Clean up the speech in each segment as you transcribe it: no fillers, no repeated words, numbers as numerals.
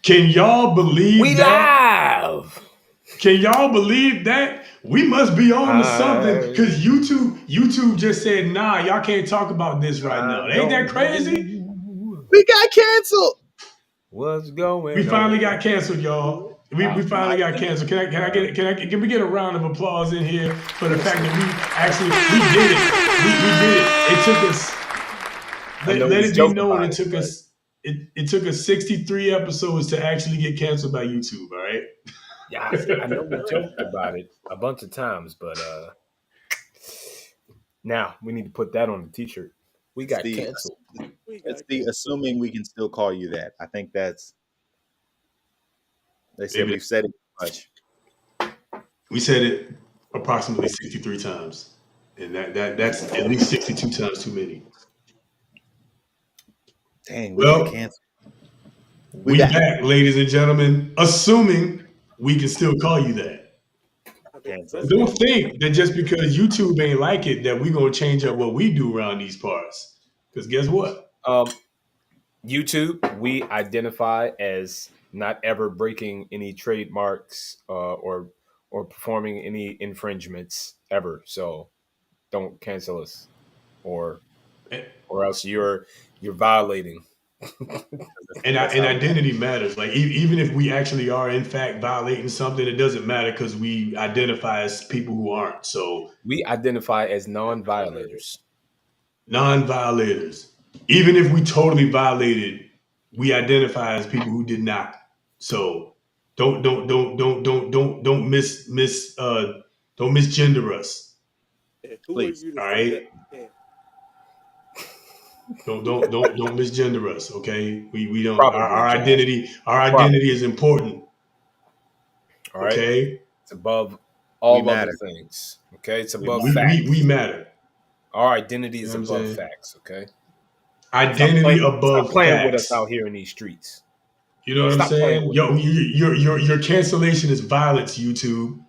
Can y'all We believe that? live. Can y'all believe that? We must be on to something I because YouTube just said, nah, y'all can't talk about this right I now. Ain't that don't crazy? know We got canceled. what's We going finally on. got canceled, y'all. We Wow. finally got canceled. Can we get a round of applause in here for the fact that we did it. We did it. It took us. I know Let we it be joke known. about It it, took but us. It took us 63 episodes to actually get canceled by YouTube. All right. yeah, I know we joked about it a bunch of times, but now we need to put that on the t-shirt. We It's got the canceled. it's the assuming we can still call you that. I think that's they said Maybe we've said it too much. we said it approximately 63 times, and that's at least 62 times too many. Dang, we got Well, canceled. We we back. back, ladies and gentlemen, assuming we can still call you that. Canceled. Don't think that just because YouTube ain't like it that we gonna change up what we do around these parts. Because guess what? Um, YouTube, we identify as not ever breaking any trademarks or performing any infringements ever. So don't cancel us, or or else you're violating. And identity matters. Like even if we actually are in fact violating something, it doesn't matter because we identify as people who aren't. So We identify as non-violators. non-violators. Even if we totally violated, we identify as people who did not. So don't don't misgender us. Please. All right. Don't misgender us. Okay. We don't Probably, Josh. our identity Probably. is important. All right. Okay. It's above We all other matter. things. Okay. It's We above matter. We facts. matter. Our identity You know is what I'm above saying? facts. Okay. Identity Stop above playing with us facts. out here in these streets. You know what I'm Stop playing saying? with Yo, us. your cancellation is violence, YouTube.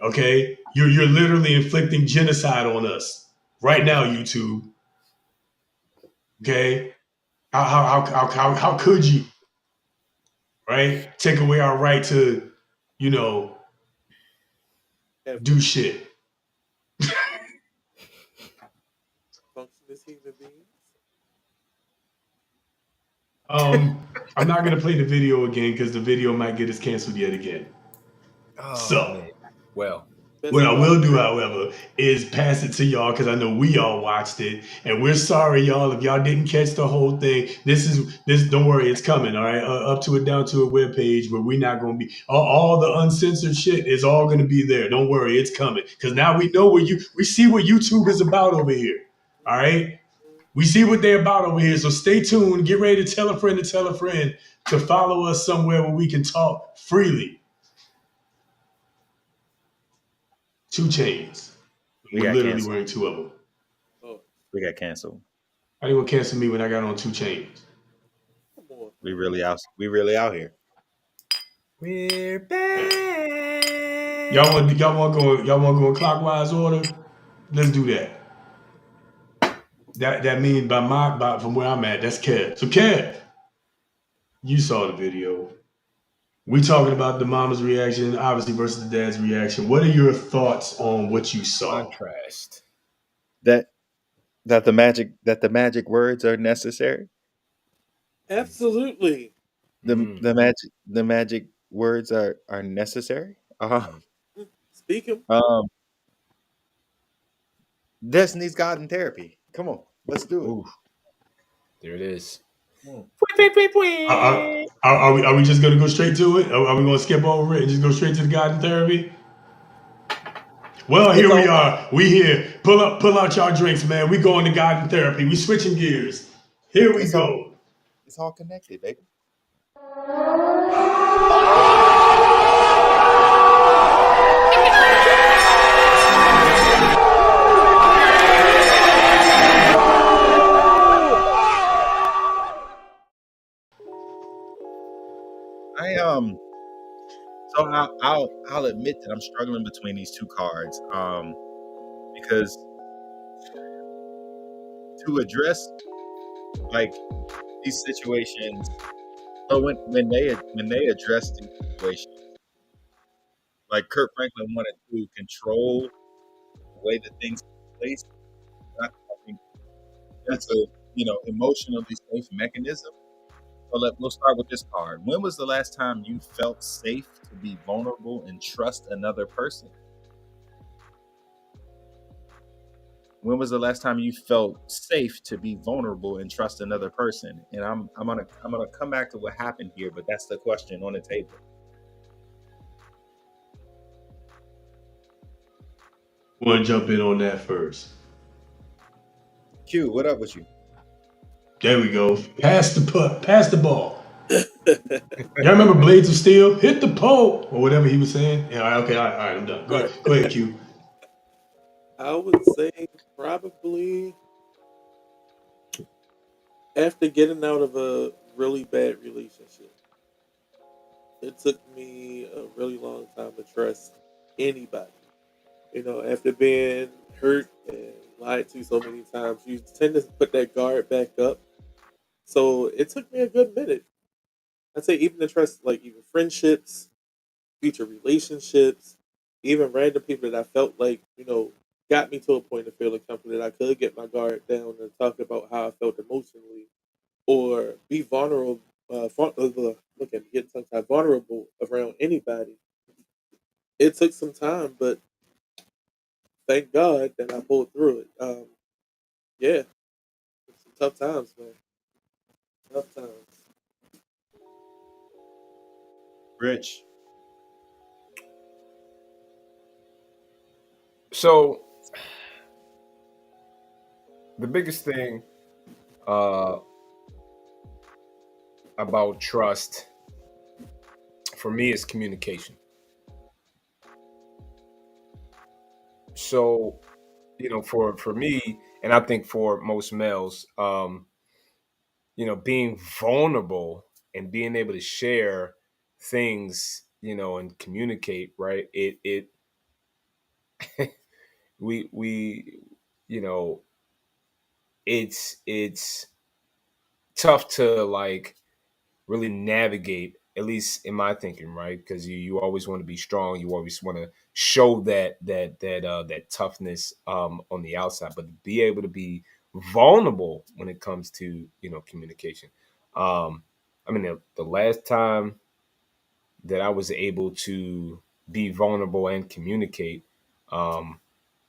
Okay, you're literally inflicting genocide on us right now, YouTube. Okay, how could you, right, take away our right to, you know, do shit? I'm not gonna play the video again because the video might get us canceled yet again. Oh So man. Well, what I will do, however, is pass it to y'all because I know we all watched it, and we're sorry, y'all, if y'all didn't catch the whole thing. This. Don't worry, it's coming. All right, up to it, down to it webpage where we're not going to be all the uncensored shit is all going to be there. Don't worry, it's coming because now we know we see what YouTube is about over here. All right, we see what they're about over here. So stay tuned. Get ready to tell a friend to follow us somewhere where we can talk freely. 2 chains. We We're got literally canceled. wearing two of them. We got canceled. How you gonna cancel me when I got on 2 chains? We really out here. we're back. Y'all want to go in clockwise order? Let's do that. That means by from where I'm at, that's Kev. So Kev, you saw the video. We talking about the mama's reaction, obviously versus the dad's reaction. What are your thoughts on what you saw? Contrast. That that the magic words are necessary. Mm. The magic words are necessary. Um, Destiny's God in therapy. Come on, let's do it. Ooh, there it is. Come Are we just gonna go straight to it? Are we gonna skip over it and just go straight to the guiding therapy? Well, It's here we all are. We here. Pull out y'all drinks, man. We going to guiding therapy. We switching gears. Here we it's all go. it's all connected, baby. I so I'll admit that I'm struggling between these two cards. Because to address like these situations So when they address these situations, like Kirk Franklin wanted to control the way that things take place, I think that's a emotionally safe mechanism. So we'll start with this card. When was the last time you felt safe to be vulnerable and trust another person? When was the last time you felt safe to be vulnerable and trust another person? And I'm gonna come back to what happened here, but that's the question on the table. Want to jump in on that first? Q, what up with you? There we go. Pass the ball. Y'all remember Blades of Steel? Hit the pole or whatever he was saying. Yeah. Okay. All right. I'm done. Right. Go ahead, Q. I would say probably after getting out of a really bad relationship. It took me a really long time to trust anybody. After being hurt and lied to so many times, you tend to put that guard back up. So it took me a good minute. I'd say even to trust like even friendships, future relationships, even random people that I felt like, got me to a point of feeling comfortable that I could get my guard down and talk about how I felt emotionally or be vulnerable. Look at me getting tongue tied. Vulnerable around anybody. It took some time, but thank God that I pulled through it. Yeah, some tough times, man. Tough times. Rich. So the biggest thing uh, about trust for me is communication. So for me, and I think for most males, being vulnerable and being able to share things, and communicate, right? It we you know it's tough to like really navigate, at least in my thinking, right? Because you always want to be strong, you always want to show that toughness on the outside, but to be able to be vulnerable when it comes to communication. I mean, the last time that I was able to be vulnerable and communicate, um,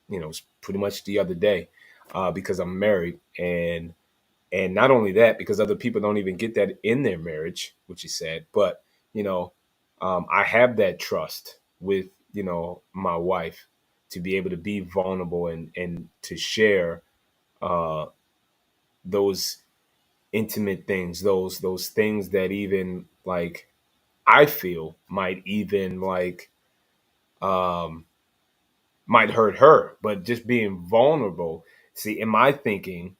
it's pretty much the other day, because I'm married, and not only that, because other people don't even get that in their marriage, which is sad. But you know, I have that trust with my wife to be able to be vulnerable and to share uh, those intimate things, those things that even like I feel might even like um, might hurt her, but just being vulnerable. See, in my thinking,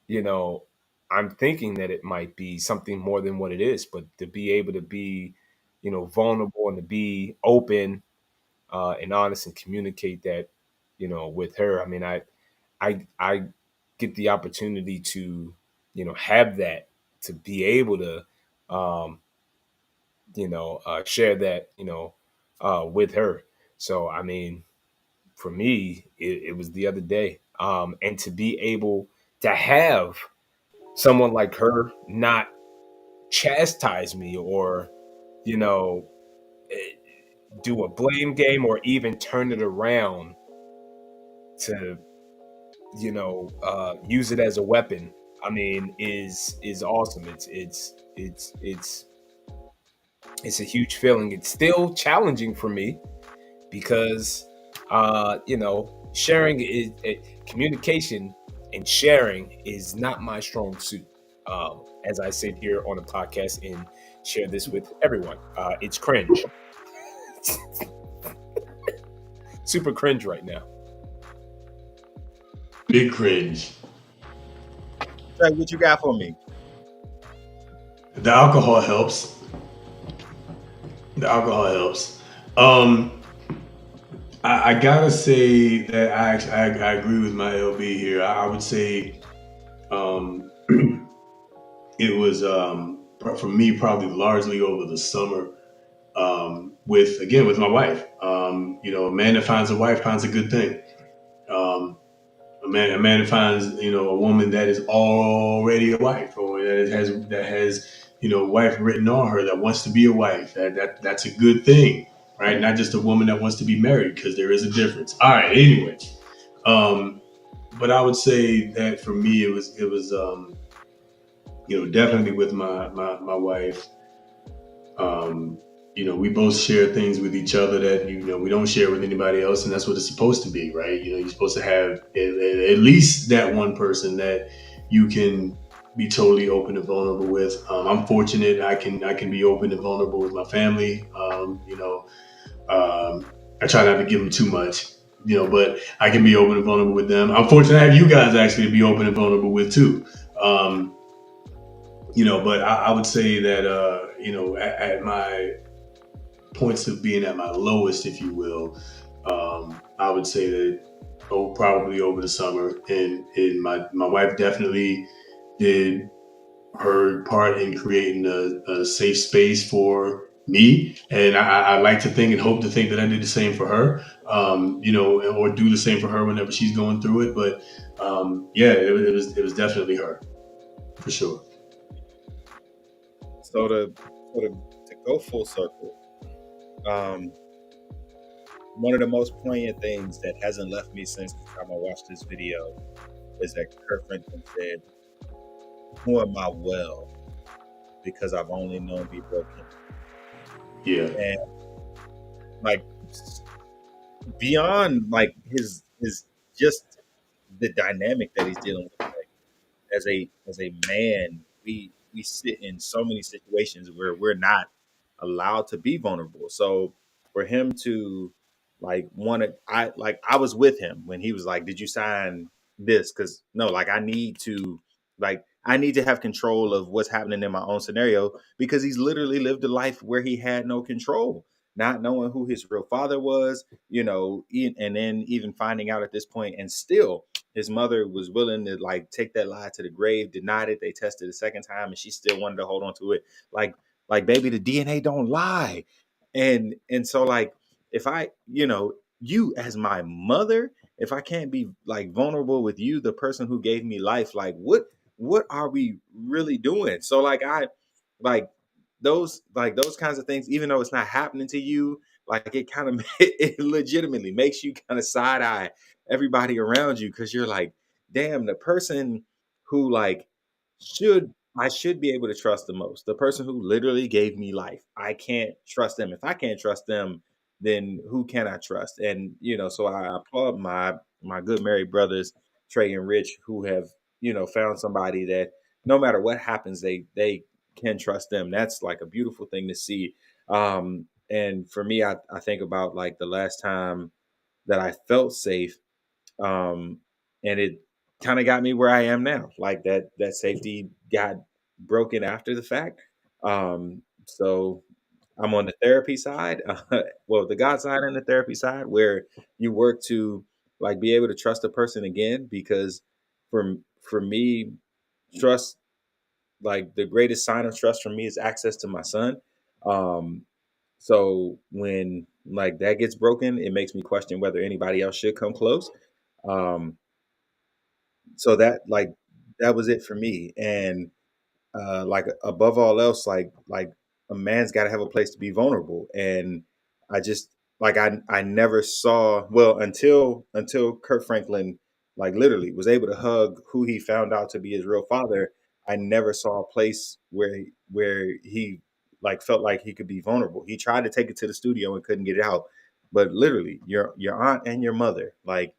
you know, I'm thinking that it might be something more than what it is, but to be able to be, vulnerable and to be open and honest and communicate that, with her. I mean, I get the opportunity to, have that, to be able to, um, share that, with her. So, I mean, for me, it was the other day, and to be able to have someone like her not chastise me or you know eh, do a blame game or even turn it around to use it as a weapon. I mean, is awesome. It's a huge feeling. It's still challenging for me because sharing is communication, and sharing is not my strong suit. As I sit here on a podcast and share this with everyone, it's cringe, super cringe right now. Big cringe. Trey, what you got for me? The alcohol helps. The alcohol helps. Um, I gotta say that I agree with my LB here. I would say um, it was for me, probably largely over the summer. With my wife. A man that finds a wife finds a good thing. Um, a man that finds a woman that is already a wife, or that has wife written on her, that wants to be a wife. That's a good thing, right? Not just a woman that wants to be married, because there is a difference. All right. Anyway, um, but I would say that for me, it was definitely with my wife. Um, we both share things with each other that we don't share with anybody else, and that's what it's supposed to be, right? You're supposed to have at least that one person that you can be totally open and vulnerable with. I'm fortunate; I can be open and vulnerable with my family. I try not to give them too much, but I can be open and vulnerable with them. I'm fortunate to have you guys actually to be open and vulnerable with too. Um, but I would say that at my points of being at my lowest, if you will, I would say that probably over the summer, and my wife definitely did her part in creating a safe space for me, and I like to think and hope to think that I did the same for her, or do the same for her whenever she's going through it. But yeah, it was definitely her for sure. So to go full circle, um, one of the most poignant things that hasn't left me since the time I watched this video is that Kirk Franklin said, "Who am I well? Because I've only known be broken." Yeah, And like beyond like his just the dynamic that he's dealing with, like as a man, we sit in so many situations where we're not allowed to be vulnerable. So for him to like want to, I was with him when he was like, "Did you sign this?" Because no, like I need to have control of what's happening in my own scenario, because he's literally lived a life where he had no control, not knowing who his real father was, and then even finding out at this point, and still his mother was willing to like take that lie to the grave, denied it. They tested a second time, and she still wanted to hold on to it. Like baby, the DNA don't lie. And so like if I, you as my mother, if I can't be like vulnerable with you, the person who gave me life, like what are we really doing? So like those kinds of things, even though it's not happening to you, like it kind of it legitimately makes you kind of side eye everybody around you, because you're like, damn, the person who like I should be able to trust the most, the person who literally gave me life, I can't trust them. If I can't trust them, then who can I trust? And so I applaud my good married brothers, Trey and Rich, who have found somebody that no matter what happens, they can trust them. That's like a beautiful thing to see. And for me, I think about like the last time that I felt safe, um, and it kind of got me where I am now. Like that safety got broken after the fact. So I'm on the therapy side, well, the God side and the therapy side, where you work to like be able to trust a person again, because for for me, trust, like the greatest sign of trust for me is access to my son. Um, so when like that gets broken, it makes me question whether anybody else should come close. Um, so that was it for me. And like above all else, like a man's got to have a place to be vulnerable. And I just like I never saw, well, until Kirk Franklin like literally was able to hug who he found out to be his real father. I never saw a place where he like felt like he could be vulnerable. He tried to take it to the studio and couldn't get it out. But literally, your aunt and your mother, like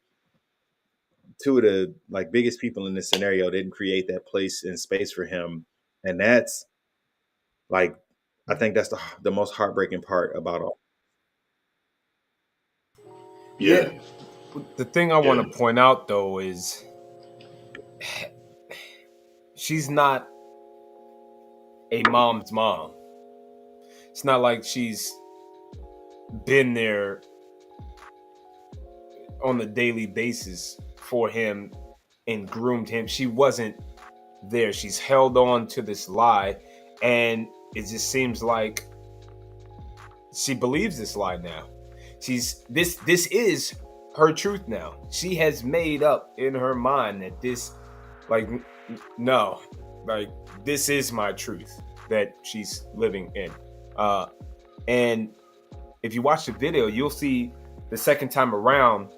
two of the like biggest people in this scenario, didn't create that place and space for him. And that's like, I think that's the most heartbreaking part about all. Yeah. yeah, The thing I want yeah, to point out though is she's not a mom's mom. It's not like she's been there on a daily basis for him and groomed him. She wasn't there. She's held on to this lie. And it just seems like she believes this lie now. This is her truth now. She has made up in her mind that this, like, no, like, this is my truth that she's living in. And if you watch the video, you'll see the second time around,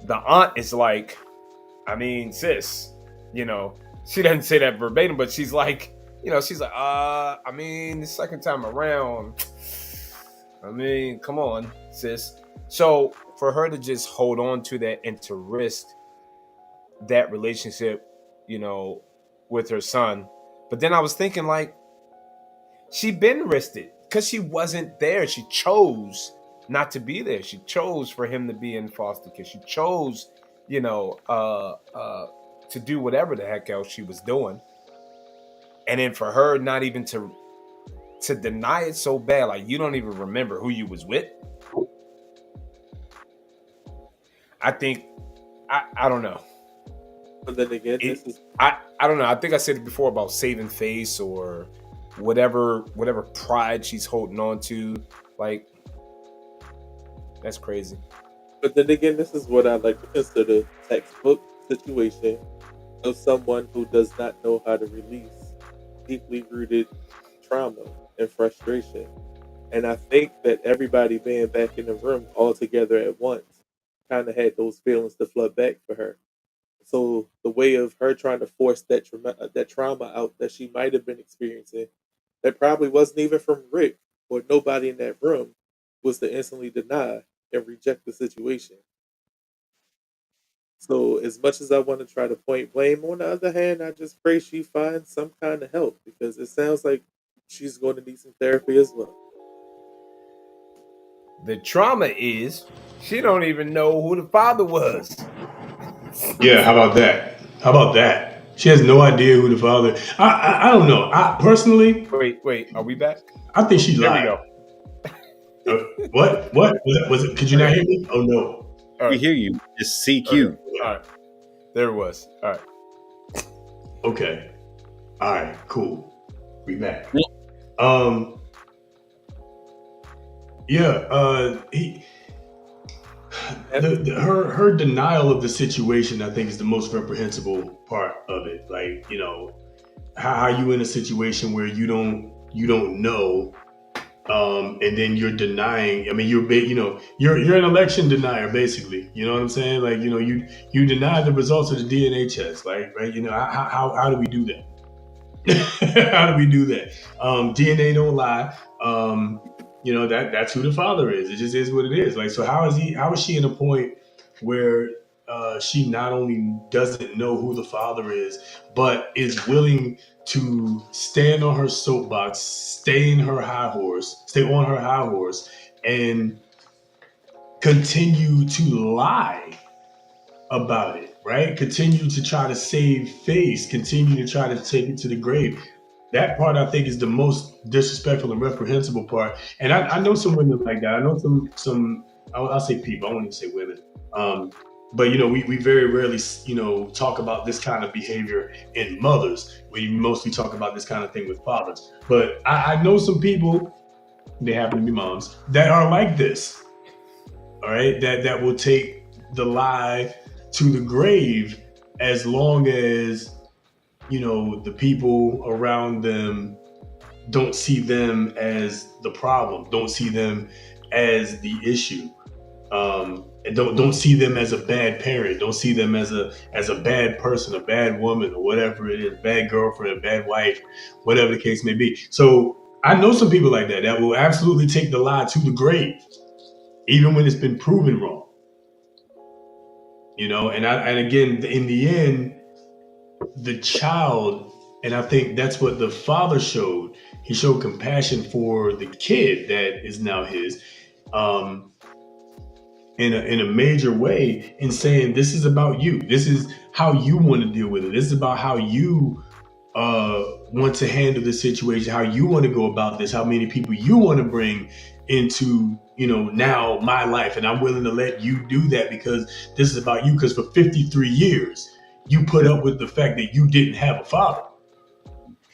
the aunt is like, I mean, sis, she doesn't say that verbatim, but she's like, I mean, the second time around, I mean, come on, sis. So for her to just hold on to that and to risk that relationship, with her son. But then I was thinking, like, she been risked it because she wasn't there. She chose not to be there. She chose for him to be in foster care. She chose, to do whatever the heck else she was doing. And then for her not even to deny it so bad, like, you don't even remember who you was with. I think, I don't know. But then again, I don't know. I think I said it before about saving face or whatever pride she's holding on to. Like, that's crazy. But then again, this is what I like to consider textbook situation of someone who does not know how to release deeply rooted trauma and frustration. And I think that everybody being back in the room all together at once kind of had those feelings to flood back for her. So the way of her trying to force that trauma out that she might have been experiencing, that probably wasn't even from Rick or nobody in that room, was to instantly deny and reject the situation. So as much as I want to try to point blame, on the other hand, I just pray she finds some kind of help because it sounds like she's going to need some therapy as well. The trauma is she don't even know who the father was. Yeah, how about that? How about that? She has no idea who the father. I don't know. I personally. Wait. Are we back? I think she lied. There we go. What was it? Could you not hear me? Oh no. We hear you. Just CQ. All right. There it was. All right. Okay. All right. Cool. We back. Yeah. Her denial of the situation, I think, is the most reprehensible part of it. Like, how you in a situation where you don't know, and then you're denying. I mean, you're an election denier, basically. You know what I'm saying? Like, you deny the results of the DNA test, right? How do we do that? How do we do that? DNA don't lie. That's who the father is. It just is what it is. Like, so how is she in a point where she not only doesn't know who the father is, but is willing to stand on her soapbox, stay on her high horse, and continue to lie about it, right? Continue to try to save face, continue to try to take it to the grave. That part, I think, is the most disrespectful and reprehensible part. And I know some women like that. I know some I'll say people. I won't even say women. But we very rarely talk about this kind of behavior in mothers. We mostly talk about this kind of thing with fathers. But I know some people, they happen to be moms, that are like this. All right, that will take the lie to the grave as long as the people around them don't see them as the problem, don't see them as the issue, and don't see them as a bad parent, don't see them as a bad person, a bad woman, or whatever it is, bad girlfriend, a bad wife, whatever the case may be. So I know some people like that will absolutely take the lie to the grave, even when it's been proven wrong. And again, in the end, the child, and I think that's what the father showed. He showed compassion for the kid that is now his, in a major way, in saying, this is about you. This is how you want to deal with it. This is about how you want to handle the situation, how you want to go about this, how many people you want to bring into now my life, and I'm willing to let you do that because this is about you. Because for 53 years you put up with the fact that you didn't have a father.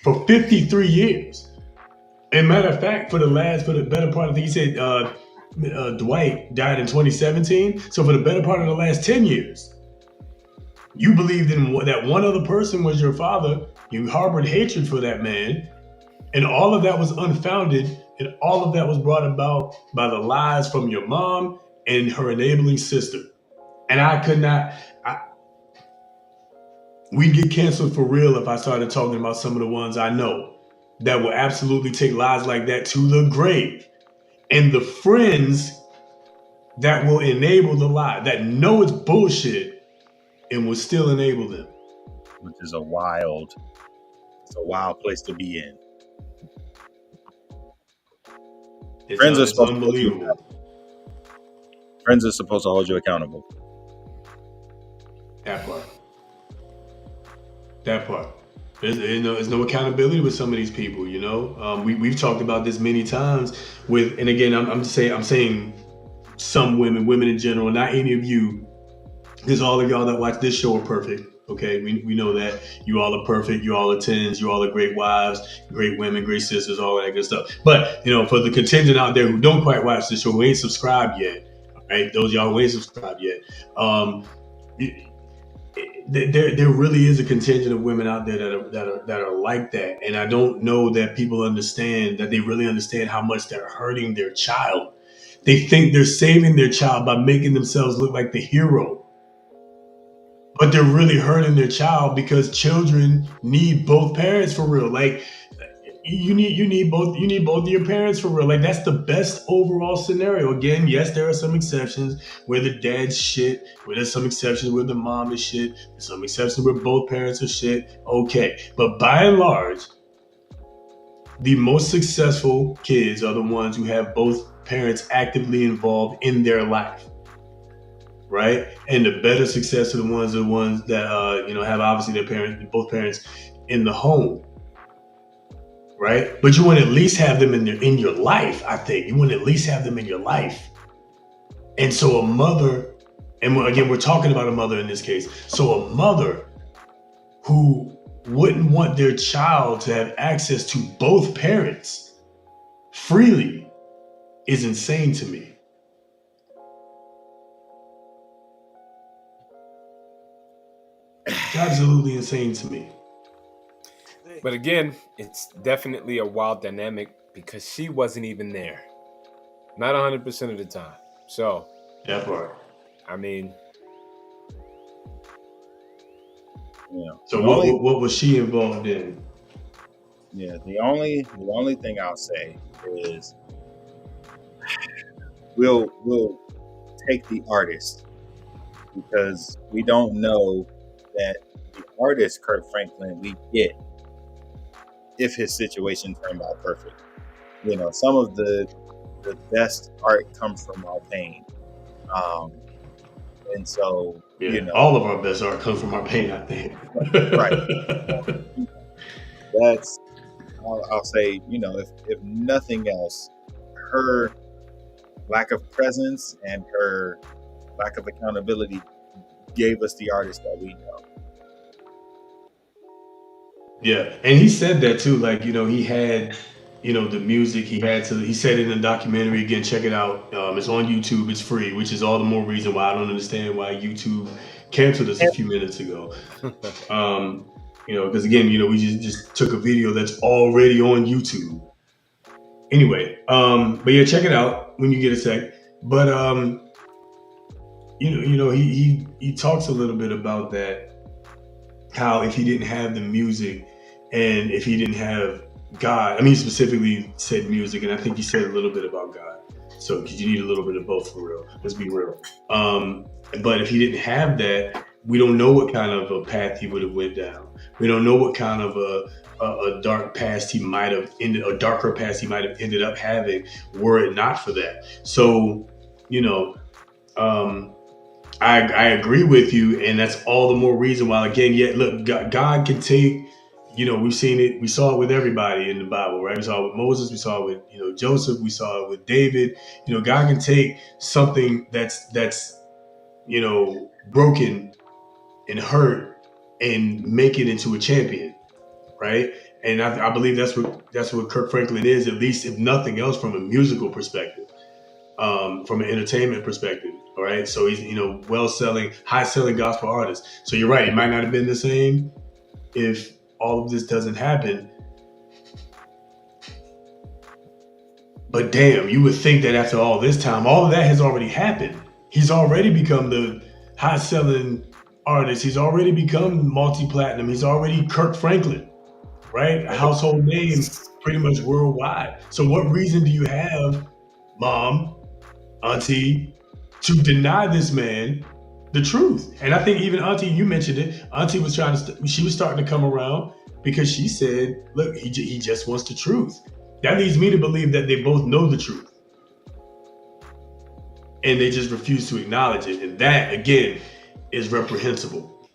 For 53 years And matter of fact, for the better part, I think he said Dwight died in 2017. So for the better part of the last 10 years, you believed in that one other person was your father. You harbored hatred for that man, and all of that was unfounded, and all of that was brought about by the lies from your mom and her enabling sister. And I could not. I, we'd get canceled for real if I started talking about some of the ones I know that will absolutely take lies like that to the grave. And the friends that will enable the lie, that know it's bullshit and will still enable them. which is it's a wild place to be in. Friends are It's supposed to hold you unbelievable. friends are supposed to hold you accountable. That part. That part. There's no accountability with some of these people. We've talked about this many times with, and again, I'm saying some women in general, not any of you, because all of y'all that watch this show are perfect. Okay, we know that you all are perfect. You all are tens. You all are great wives, great women, great sisters, all that good stuff. But for the contingent out there who don't quite watch this show, who ain't subscribed yet, all right? Those of y'all who ain't subscribed yet, um, there really is a contingent of women out there that are like that, and I don't know that people understand that they really understand how much they're hurting their child. They think they're saving their child by making themselves look like the hero, but they're really hurting their child because children need both parents for real. Like you need both of your parents for real. Like that's the best overall scenario. Again, yes, there are some exceptions where the dad's shit, where there's some exceptions where the mom is shit, there's some exceptions where both parents are shit. Okay. But by and large, the most successful kids are the ones who have both parents actively involved in their life. Right? And the better success are the ones that have obviously both parents in the home, right? But you want to at least have them in your life. I think you want to at least have them in your life. And so a mother, and again, we're talking about a mother in this case. So a mother who wouldn't want their child to have access to both parents freely is insane to me. It's absolutely insane to me. But again, it's definitely a wild dynamic because she wasn't even there. Not 100% of the time. So, That part. I mean, So The only what was she involved in? the only thing I'll say is we'll take the artist because we don't know that the artist Kirk Franklin we get if his situation turned out perfect. Some of the best art comes from our pain. And so, Yeah, all of our best art comes from our pain, I think. right. That's I'll say, if nothing else, her lack of presence and her lack of accountability gave us the artist that we know. Yeah, and he said that too. Like he had, the music. He said it in the documentary. Again, check it out. It's on YouTube. It's free, which is all the more reason why I don't understand why YouTube canceled us a few minutes ago. Because again, we just took a video that's already on YouTube. Anyway, but yeah, check it out when you get a sec. But he talks a little bit about that, how if he didn't have the music and if he didn't have God, I mean, he specifically said music, and I think he said a little bit about God. So, because you need a little bit of both for real. Let's be real. But if he didn't have that, we don't know what kind of a path he would have went down. We don't know what kind of a dark past he might have ended, a darker past he might have ended up having, were it not for that. So, um, I agree with you, and that's all the more reason why. Again, look, God can take. We've seen it. We saw it with everybody in the Bible, right? We saw it with Moses. We saw it with Joseph. We saw it with David. God can take something that's broken and hurt and make it into a champion, right? and I believe that's what Kirk Franklin is, at least if nothing else, from a musical perspective, from an entertainment perspective. All right, so he's well selling, high selling gospel artist. So you're right, it might not have been the same if all of this doesn't happen. But damn, you would think that after all this time, all of that has already happened. He's already become the high selling artist. He's already become multi platinum. He's already Kirk Franklin, right? A household name pretty much worldwide. So what reason do you have, mom, auntie, to deny this man the truth? And I think even auntie, you mentioned it. Auntie was she was starting to come around because she said, look, he just wants the truth. That leads me to believe that they both know the truth and they just refuse to acknowledge it. And that, again, is reprehensible.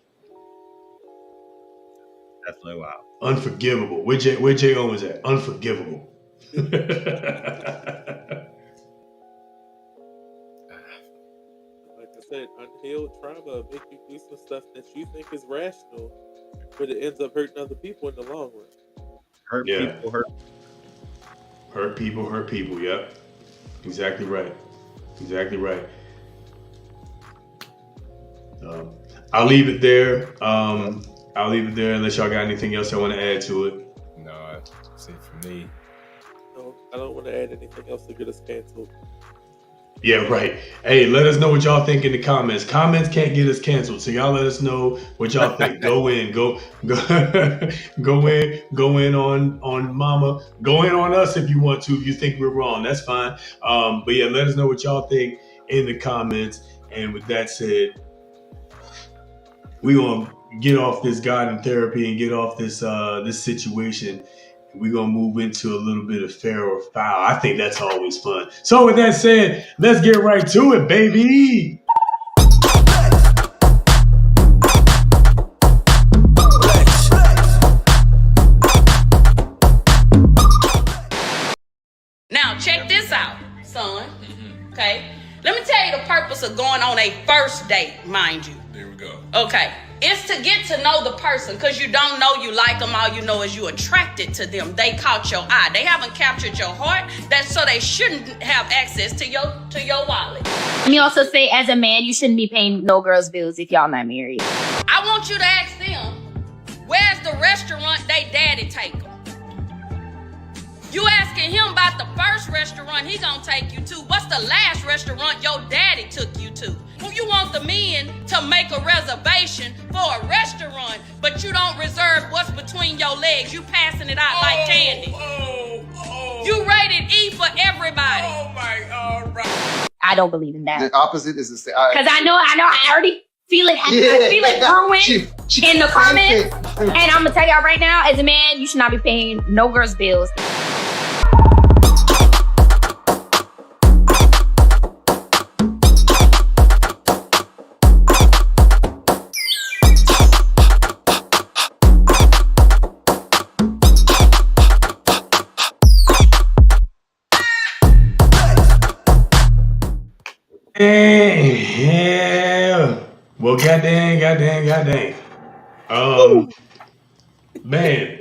Definitely wow. Unforgivable. Where Jay Owens at? Unforgivable. Like I said, unhealed trauma make you do some stuff that you think is rational, but it ends up hurting other people in the long run. Hurt people hurt. Hurt people hurt people. Yep. Exactly right. Exactly right. I'll leave it there. I'll leave it there unless y'all got anything else I want to add to it. No, that's it for me. No, I don't want to add anything else to get us canceled. Yeah, right. Hey, let us know what y'all think in the comments. Comments can't get us canceled, so y'all let us know what y'all think. Go in on Mama. Go in on us if you want to. If you think we're wrong, that's fine. But yeah, let us know what y'all think in the comments. And with that said, we're gonna get off this garden therapy and get off this this situation. We're going to move into a little bit of fair or foul. I think that's always fun. So with that said, let's get right to it, baby. Now, check this out, son. Okay? Let me tell you the purpose of going on a first date, mind you. There we go. Okay. It's to get to know the person, because you don't know you like them. All you know is you attracted to them. They caught your eye. They haven't captured your heart. So they shouldn't have access to your wallet. Let me also say, as a man, you shouldn't be paying no girls' bills if y'all not married. I want you to ask them, where's the restaurant they daddy take them? You asking him about the first restaurant he gonna take you to. What's the last restaurant your daddy took you to? Well, you want the men to make a reservation for a restaurant, but you don't reserve what's between your legs. You passing it out like candy. You rated E for everybody. Oh my God. Right. I don't believe in that. The opposite is the same. Because I know, I already feel it. I feel it brewing in the comments. And I'm going to tell y'all right now, as a man, you should not be paying no girls' bills. Yeah. Well, goddamn. Man,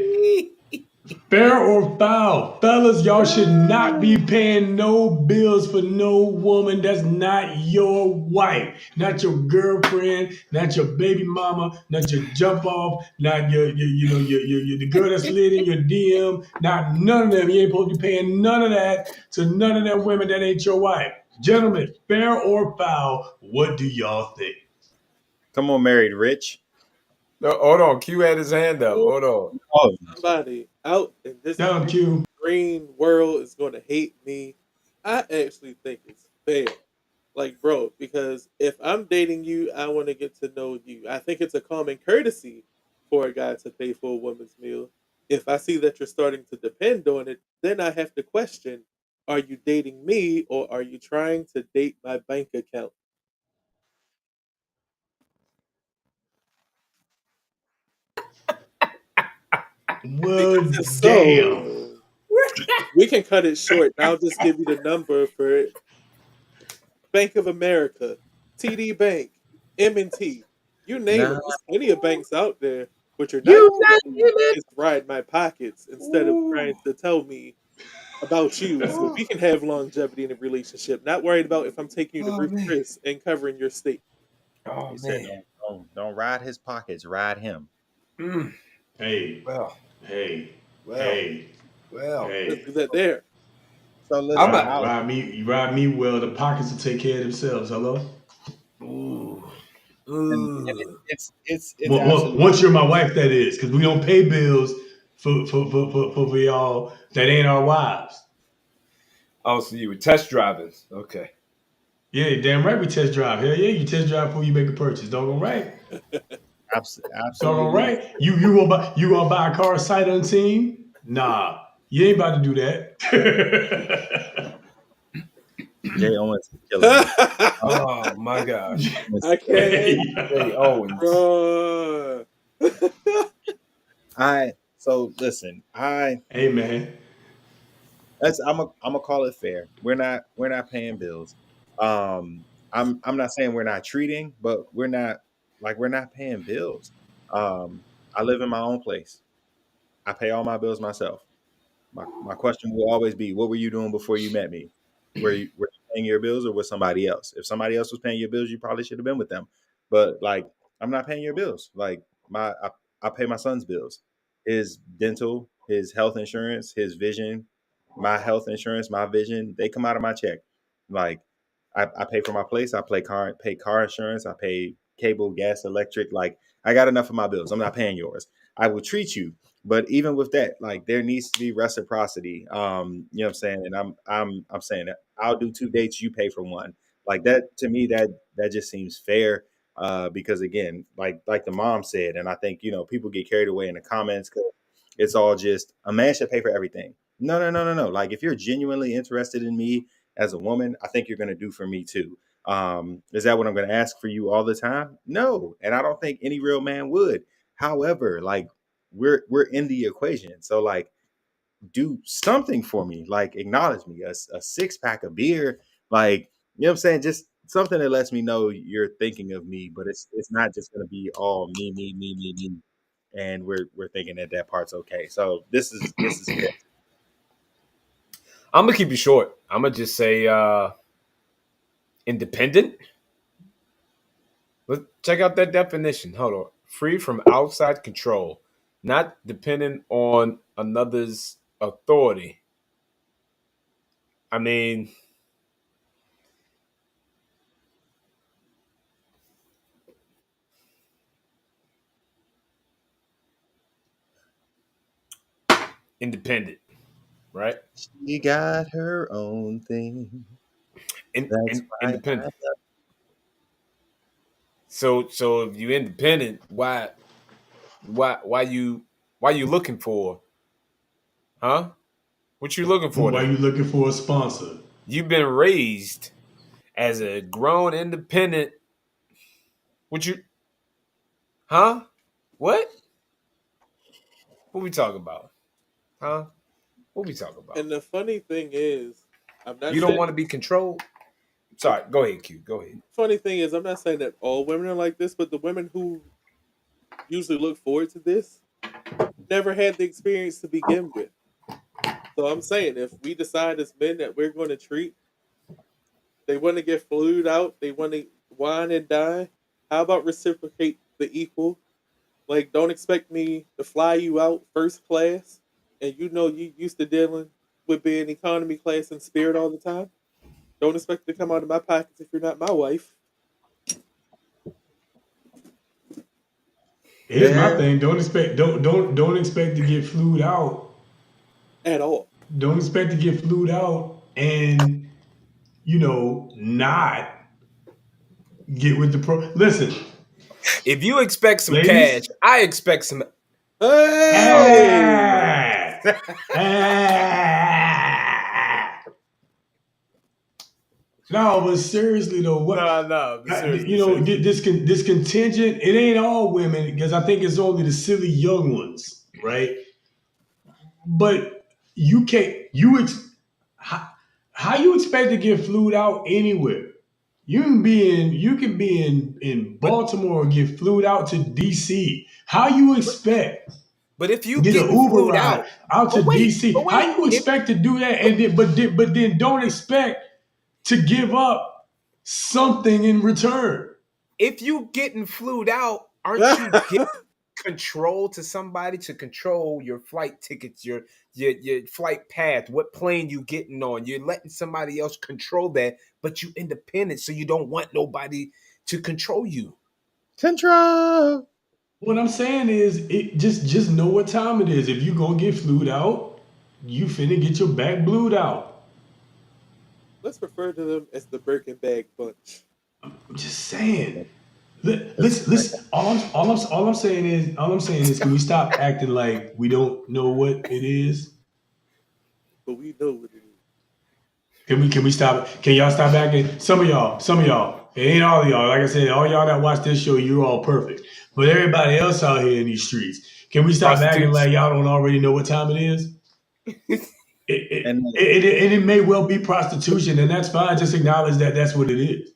fair or foul, fellas, y'all should not be paying no bills for no woman that's not your wife, not your girlfriend, not your baby mama, not your jump off, not your the girl that slid in your DM, not none of them. You ain't supposed to be paying none of that to none of them women that ain't your wife. Gentlemen, fair or foul, what do y'all think? Come on, Married Rich. No, hold on. Q had his hand up. Hold on. Oh, Somebody out in this Down, Q. green world is going to hate me. I actually think it's fair. Like, bro, because if I'm dating you, I want to get to know you. I think it's a common courtesy for a guy to pay for a woman's meal. If I see that you're starting to depend on it, then I have to question, are you dating me or are you trying to date my bank account? Well, Because damn. we can cut it short. I'll just give you the number for Bank of America, TD Bank, M&T. You name it. There's plenty of banks out there. What you're not You going to not do even. is ride my pockets instead of Ooh. trying to tell me about you so we can have longevity in a relationship. Not worried about if I'm taking you to Oh Ruth man. Chris and covering your state. Oh He said, man. don't ride his pockets, ride him. Mm. Hey, Well, hey, well, hey, well. Let's hey. do that there. So I'm listen, a. Ride me well. The pockets will take care of themselves. Hello. Ooh. and Ooh. it's absolutely Once you're my wife, that is, because we don't pay bills for y'all that ain't our wives. Oh, so you were test driving. Okay. Yeah, damn right we test drive. Hell yeah, you test drive before you make a purchase. Doggone right. Doggone absolutely. right. You gonna buy a car sight unseen? Nah, you ain't about to do that. Jay Owens is killing me. Oh my gosh. I can't. Hey, Jay Owens. Bruh. I so listen. I hey man. That's I'm gonna call it fair. We're not paying bills. I'm not saying we're not treating, but we're not paying bills. I live in my own place. I pay all my bills myself. My question will always be, what were you doing before you met me? Were you paying your bills or with somebody else? If somebody else was paying your bills, you probably should have been with them. But like, I'm not paying your bills. Like I pay my son's bills, his dental, his health insurance, his vision, my health insurance, my vision. They come out of my check. Like I pay for my place. I pay car insurance. I pay cable, gas, electric. Like I got enough of my bills. I'm not paying yours. I will treat you, but even with that, like there needs to be reciprocity. You know what I'm saying? And I'm saying that I'll do 2 dates, you pay for one. Like that to me, that just seems fair. Because again, like the mom said, and I think people get carried away in the comments because it's all just a man should pay for everything. No, no, no, no, no. Like if you're genuinely interested in me as a woman, I think you're going to do for me too. Is that what I'm going to ask for you all the time? No, and I don't think any real man would. However, like we're in the equation. So like do something for me. Like acknowledge me. A six pack of beer, like you know what I'm saying? Just something that lets me know you're thinking of me, but it's not just gonna be all me, me, me, me, me. And we're thinking that part's okay. So this is fair. I'm gonna keep it short. I'm gonna just say independent. Let's check out that definition. Hold on. Free from outside control, not dependent on another's authority. I mean, independent, right? She got her own thing. That's why Independent. So if you independent, why you looking for? Huh? What you looking for Why then? you looking for a sponsor? You've been raised as a grown independent. What you huh? What? What we talking about? Huh? What we talking about? And the funny thing is, I'm not You don't saying. want to be controlled? Sorry, go ahead, Q. Go ahead. Funny thing is, I'm not saying that all women are like this, but the women who usually look forward to this never had the experience to begin with. So I'm saying, if we decide as men that we're going to treat, they want to get flued out, they want to wine and dine. How about reciprocate the equal? Like, don't expect me to fly you out first class, and you used to dealing with being economy class and Spirit all the time. Don't expect to come out of my pockets if you're not my wife Here's my There thing. Don't expect to get flued out. at all. Don't expect to get flued out and not get with the pro. Listen, If you expect some cash, ladies. I expect some. oh Hey, Ah, ah. No, but seriously though, what No, but seriously, seriously. this contingent? It ain't all women because I think it's only the silly young ones, right? But you can't. How you expect to get flued out anywhere? You can be in But Baltimore and get flued out to DC. How you but expect but if to you get an getting Uber flued ride out, out to but DC? How wait, you if expect to do that but and then don't expect to give up something in return? if you getting flued out, aren't you giving control to somebody to control your flight tickets, your flight path, what plane you getting on? You're letting somebody else control that, but you independent, so you don't want nobody to control you. Control. What I'm saying is, it just know what time it is. If you gonna get flued out, you finna get your back blued out. Let's refer to them as the Birkin bag bunch. I'm just saying. Let's all I'm saying is, can we stop acting like we don't know what it is? But we know what it is. Can we stop? Can y'all stop acting? Some of y'all. It ain't all of y'all. Like I said, all y'all that watch this show, you're all perfect. But everybody else out here in these streets, can we stop acting Prostitutes. like y'all don't already know what time it is? It, And it may well be prostitution, and that's fine. Just acknowledge that that's what it is.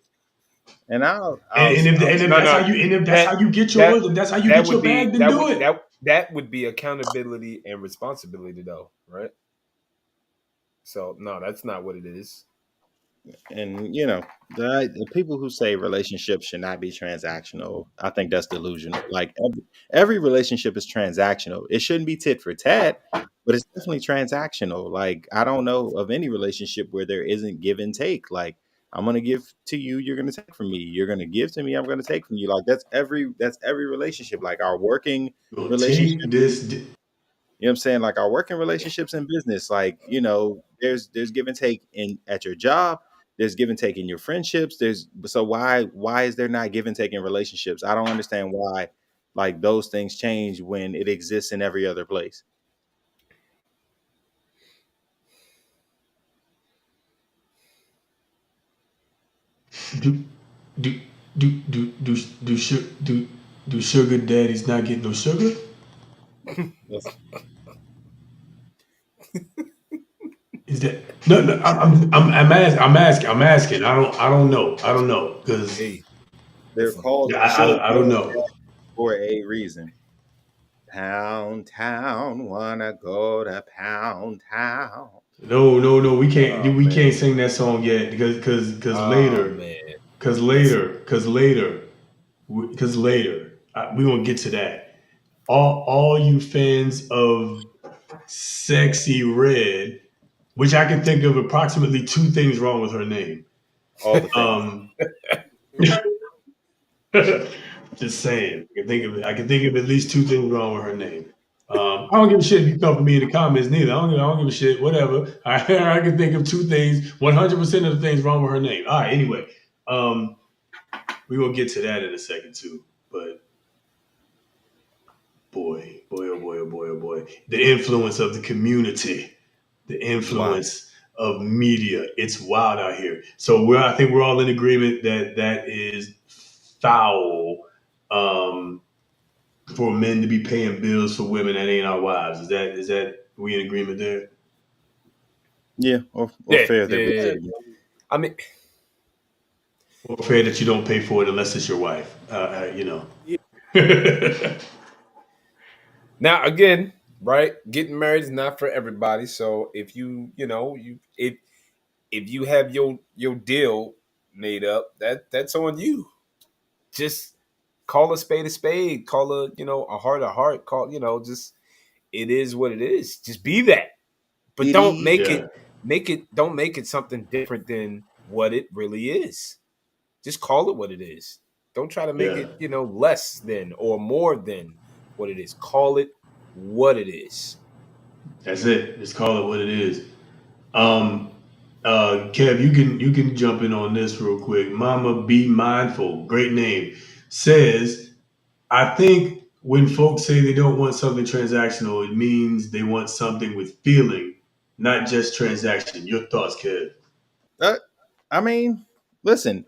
I'll And if No, that's how no, you and if that's that how you get that yours, if that's how you that get your would bag, be then do it. that would be accountability and responsibility, though, right? So no, that's not what it is. and the people who say relationships should not be transactional, I think that's delusional. Like every relationship is transactional. It shouldn't be tit for tat, but it's definitely transactional. Like I don't know of any relationship where there isn't give and take. Like I'm gonna give to you, you're gonna take from me. You're gonna give to me, I'm gonna take from you. Like that's every relationship. Like our working You'll take relationship. this. You know what I'm saying? Like our working relationships in business, like, there's give and take in at your job, there's give and take in your friendships. There's so why is there not give and take in relationships? I don't understand why like those things change when it exists in every other place. Do do do sugar daddies not get no sugar? That's Is that no? I'm asking. I don't know because Hey, they're listen. called yeah, sugar I don't daddy know. for a reason. Pound town, wanna go to Pound Town. No. Oh We man. can't sing that song yet because Oh later, man. because Listen. later, because later, because later, we gonna get to that. All you fans of Sexy Red, which I can think of approximately two things wrong with her name. All the things. Um, just saying, I can think of at least two things wrong with her name. I don't give a shit if you come for me in the comments neither. I don't give a shit. Whatever. I can think of two things. 100% of the things wrong with her name. All right. Anyway, um, we will get to that in a second too. But boy, the influence of the community, the Wow. influence of media. It's wild out here. So I think we're all in agreement that that is foul. Um, for men to be paying bills for women that ain't our wives. Is that we in agreement there? Yeah, or Yeah, fair yeah, that we yeah, yeah. should. I mean, Or fair that you don't pay for it unless it's your wife. Yeah, now again, right? Getting married is not for everybody. So if if you have your deal made up, that's on you. Just call a spade, call a heart a heart, call just it is what it is. Just be that. But It don't is. make it something different than what it really is. Just call it what it is. Don't try to make yeah, it, less than or more than what it is. Call it what it is. that's it. Just call it what it is. Um, Kev, you can jump in on this real quick. Mama, be mindful. Great name. Says, I think when folks say they don't want something transactional, it means they want something with feeling, not just transaction. Your thoughts, Kev? Uh, I mean, listen,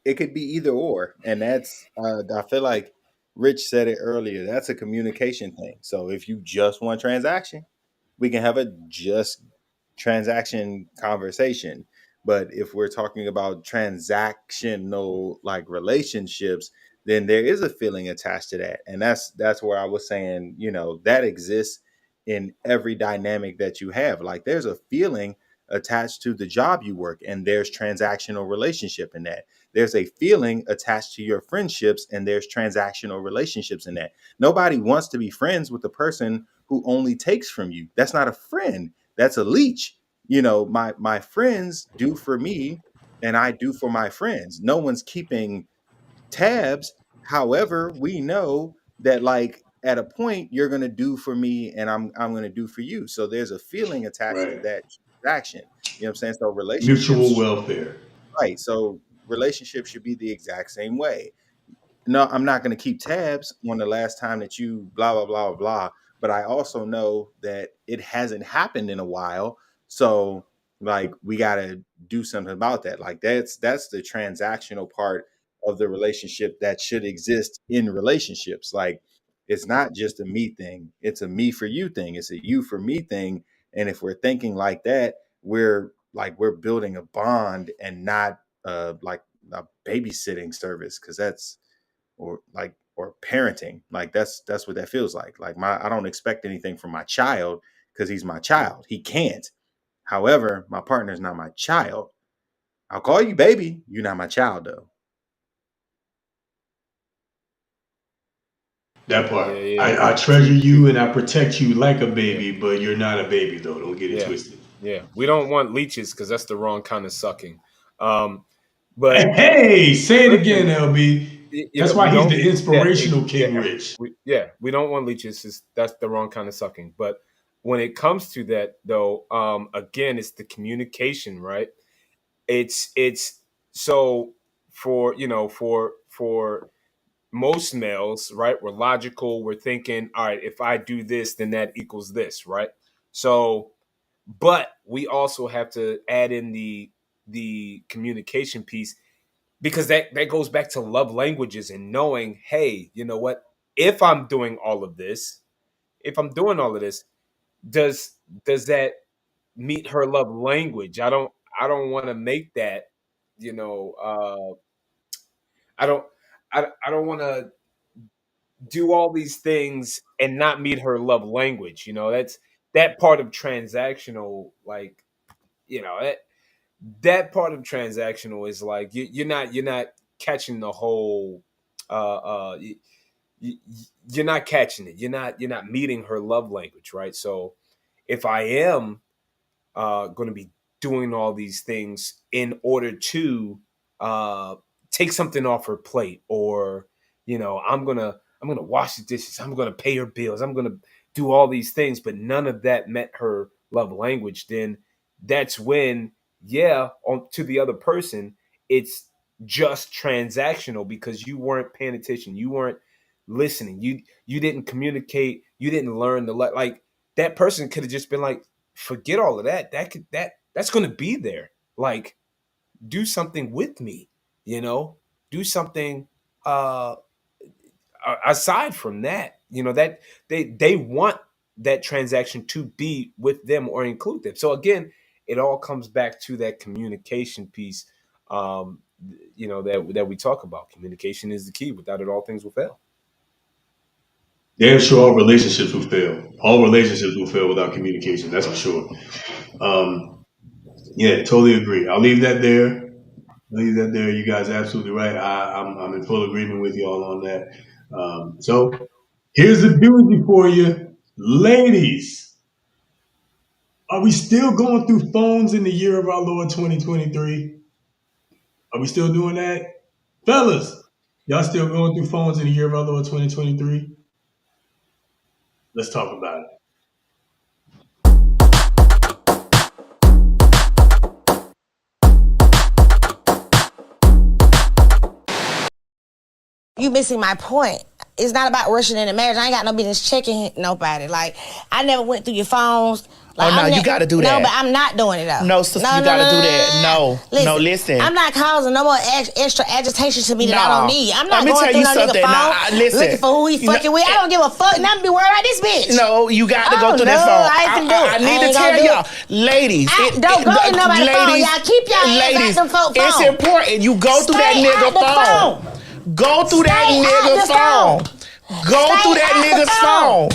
it could be either or, and that's I feel like Rich said it earlier. That's a communication thing. So if you just want transaction, we can have a just transaction conversation. But if we're talking about transactional like relationships, then there is a feeling attached to that. And that's where I was saying, that exists in every dynamic that you have. Like there's a feeling attached to the job you work, and there's transactional relationship in that. There's a feeling attached to your friendships, and there's transactional relationships in that. Nobody wants to be friends with the person who only takes from you. That's not a friend. That's a leech. My friends do for me, and I do for my friends. No one's keeping tabs. However, we know that like at a point you're going to do for me, and I'm going to do for you. So there's a feeling attached to Right. that transaction. You know what I'm saying? So Mutual relationships, welfare. right? So relationships should be the exact same way. No, I'm not going to keep tabs on the last time that you blah blah blah blah. But I also know that it hasn't happened in a while, so like we got to do something about that. Like that's the transactional part of the relationship that should exist in relationships. Like it's not just a me thing; it's a me for you thing. It's a you for me thing. And if we're thinking like that, we're building a bond and not like a babysitting service, because that's or parenting. Like that's what that feels like I don't expect anything from my child because he's my child. He can't. However, my partner's not my child. I'll call you baby, you're not my child though. That Yeah, part. yeah. I treasure you and I protect you like a Yeah, baby, but you're not a baby though. Don't get it yeah, twisted. yeah. We don't want leeches because that's the wrong kind of sucking. Um, but Hey, say it again, listen, LB. That's we why he's don't. the Yeah, inspirational King Rich. we don't want leeches. That's the wrong kind of sucking. But when it comes to that, though, again, it's the communication, right? It's so for for most males, right? We're logical. We're thinking, all right, if I do this, then that equals this, right? So, but we also have to add in the communication piece, because that goes back to love languages and knowing, hey, you know what? If I'm doing all of this, if I'm doing all of this, does does that meet her love language? I don't want to make that, you know, I don't I don't want to do all these things and not meet her love language. That's that part of transactional, like, that part of transactional is like you're not catching the whole you, you're not catching it. You're not meeting her love language, right? So if I am going to be doing all these things in order to uh, take something off her plate, or I'm gonna wash the dishes, I'm gonna pay her bills, I'm gonna do all these things, but none of that met her love language, then that's when, yeah, on to the other person, it's just transactional because you weren't paying attention, you weren't listening, you didn't communicate, you didn't learn like that person could have just been like, forget all of that. That's going to be there. Like, do something with me, do something uh aside from that, that they want that transaction to be with them or include them. So again, it all comes back to that communication piece, um that we talk about. Communication is the key. Without it, all things will fail. Damn sure all relationships will fail. All relationships will fail without communication. That's for sure. Um, yeah, totally agree. I'll leave that there. Leave that there. You guys are absolutely right. I'm in full agreement with y'all on that. So here's the doozy for you, ladies. Are we still going through phones in the year of our Lord 2023? Are we still doing that, fellas? Y'all still going through phones in the year of our Lord 2023? Let's talk about it. You missing my point. it's not about rushing into marriage. I ain't got no business checking nobody. Like, I never went through your phones. Like, no, you got to do that. No, but I'm not doing it though. No, sister, you got to do that. No, listen. I'm not causing no more extra agitation to me that I don't need. I'm not Let me going tell through you no something. nigga phone looking for who he fucking with. I don't give a fuck. And I'm be worried about this bitch. No, you got to go through that phone. I need to tell y'all, ladies. Don't go to nobody's phone. Y'all keep y'all hands out them folk phone. It's important. You go through that nigga phone. Go through that nigga phone. Go through that nigga's phone.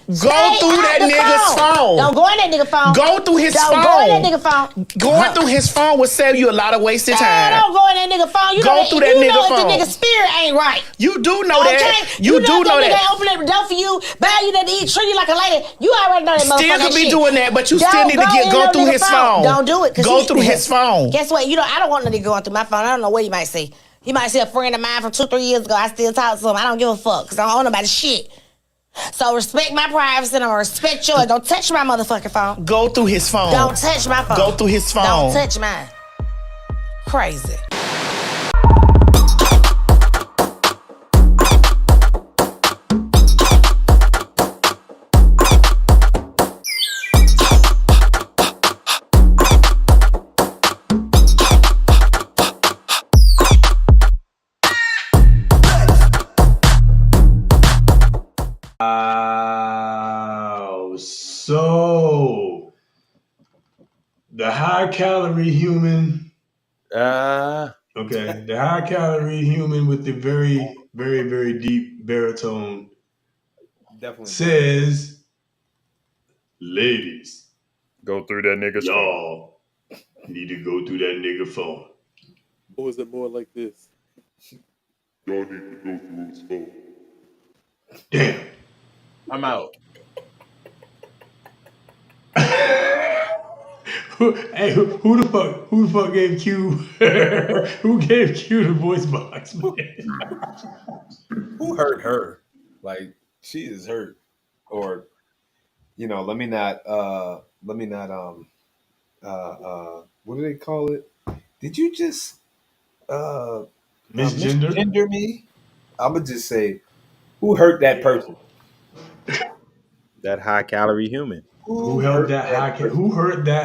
Go through that nigga's phone. Don't go in that nigga phone. Go through his phone. Don't go in that nigga phone. Going through his phone will save you a lot of wasted time. Don't go in that nigga phone. You go through that nigga phone. The nigga spirit ain't right. You do know that. You do know that. Nigga open up the door for you, buy you that to eat, treat you like a lady. You already know that motherfucker. Still could be doing that, but you still need to go through his phone. Don't do it. Go through his phone. Guess what? I don't want no nigga going through my phone. I don't know what you might see. He might see a friend of mine from 2-3 years ago. I still talk to him. I don't give a fuck because I don't know about his shit. So respect my privacy and I'm gonna respect yours. Don't touch my motherfucking phone. Go through his phone. Don't touch my phone. Go through his phone. Don't touch mine. Crazy. So the high calorie human. Okay, the high calorie human with the very, very, very deep baritone Definitely says, ladies, go through that nigga's phone. Y'all need to go through that nigga phone. Or is it more like this? Y'all need to go through his phone. Damn. I'm out. Who the fuck gave Q who gave Q the voice box, man? Who hurt her? Like, she is hurt. Or, let me not what do they call it? Did you just misgender me? I'ma just say, who hurt that person? That high calorie human. Who hurt that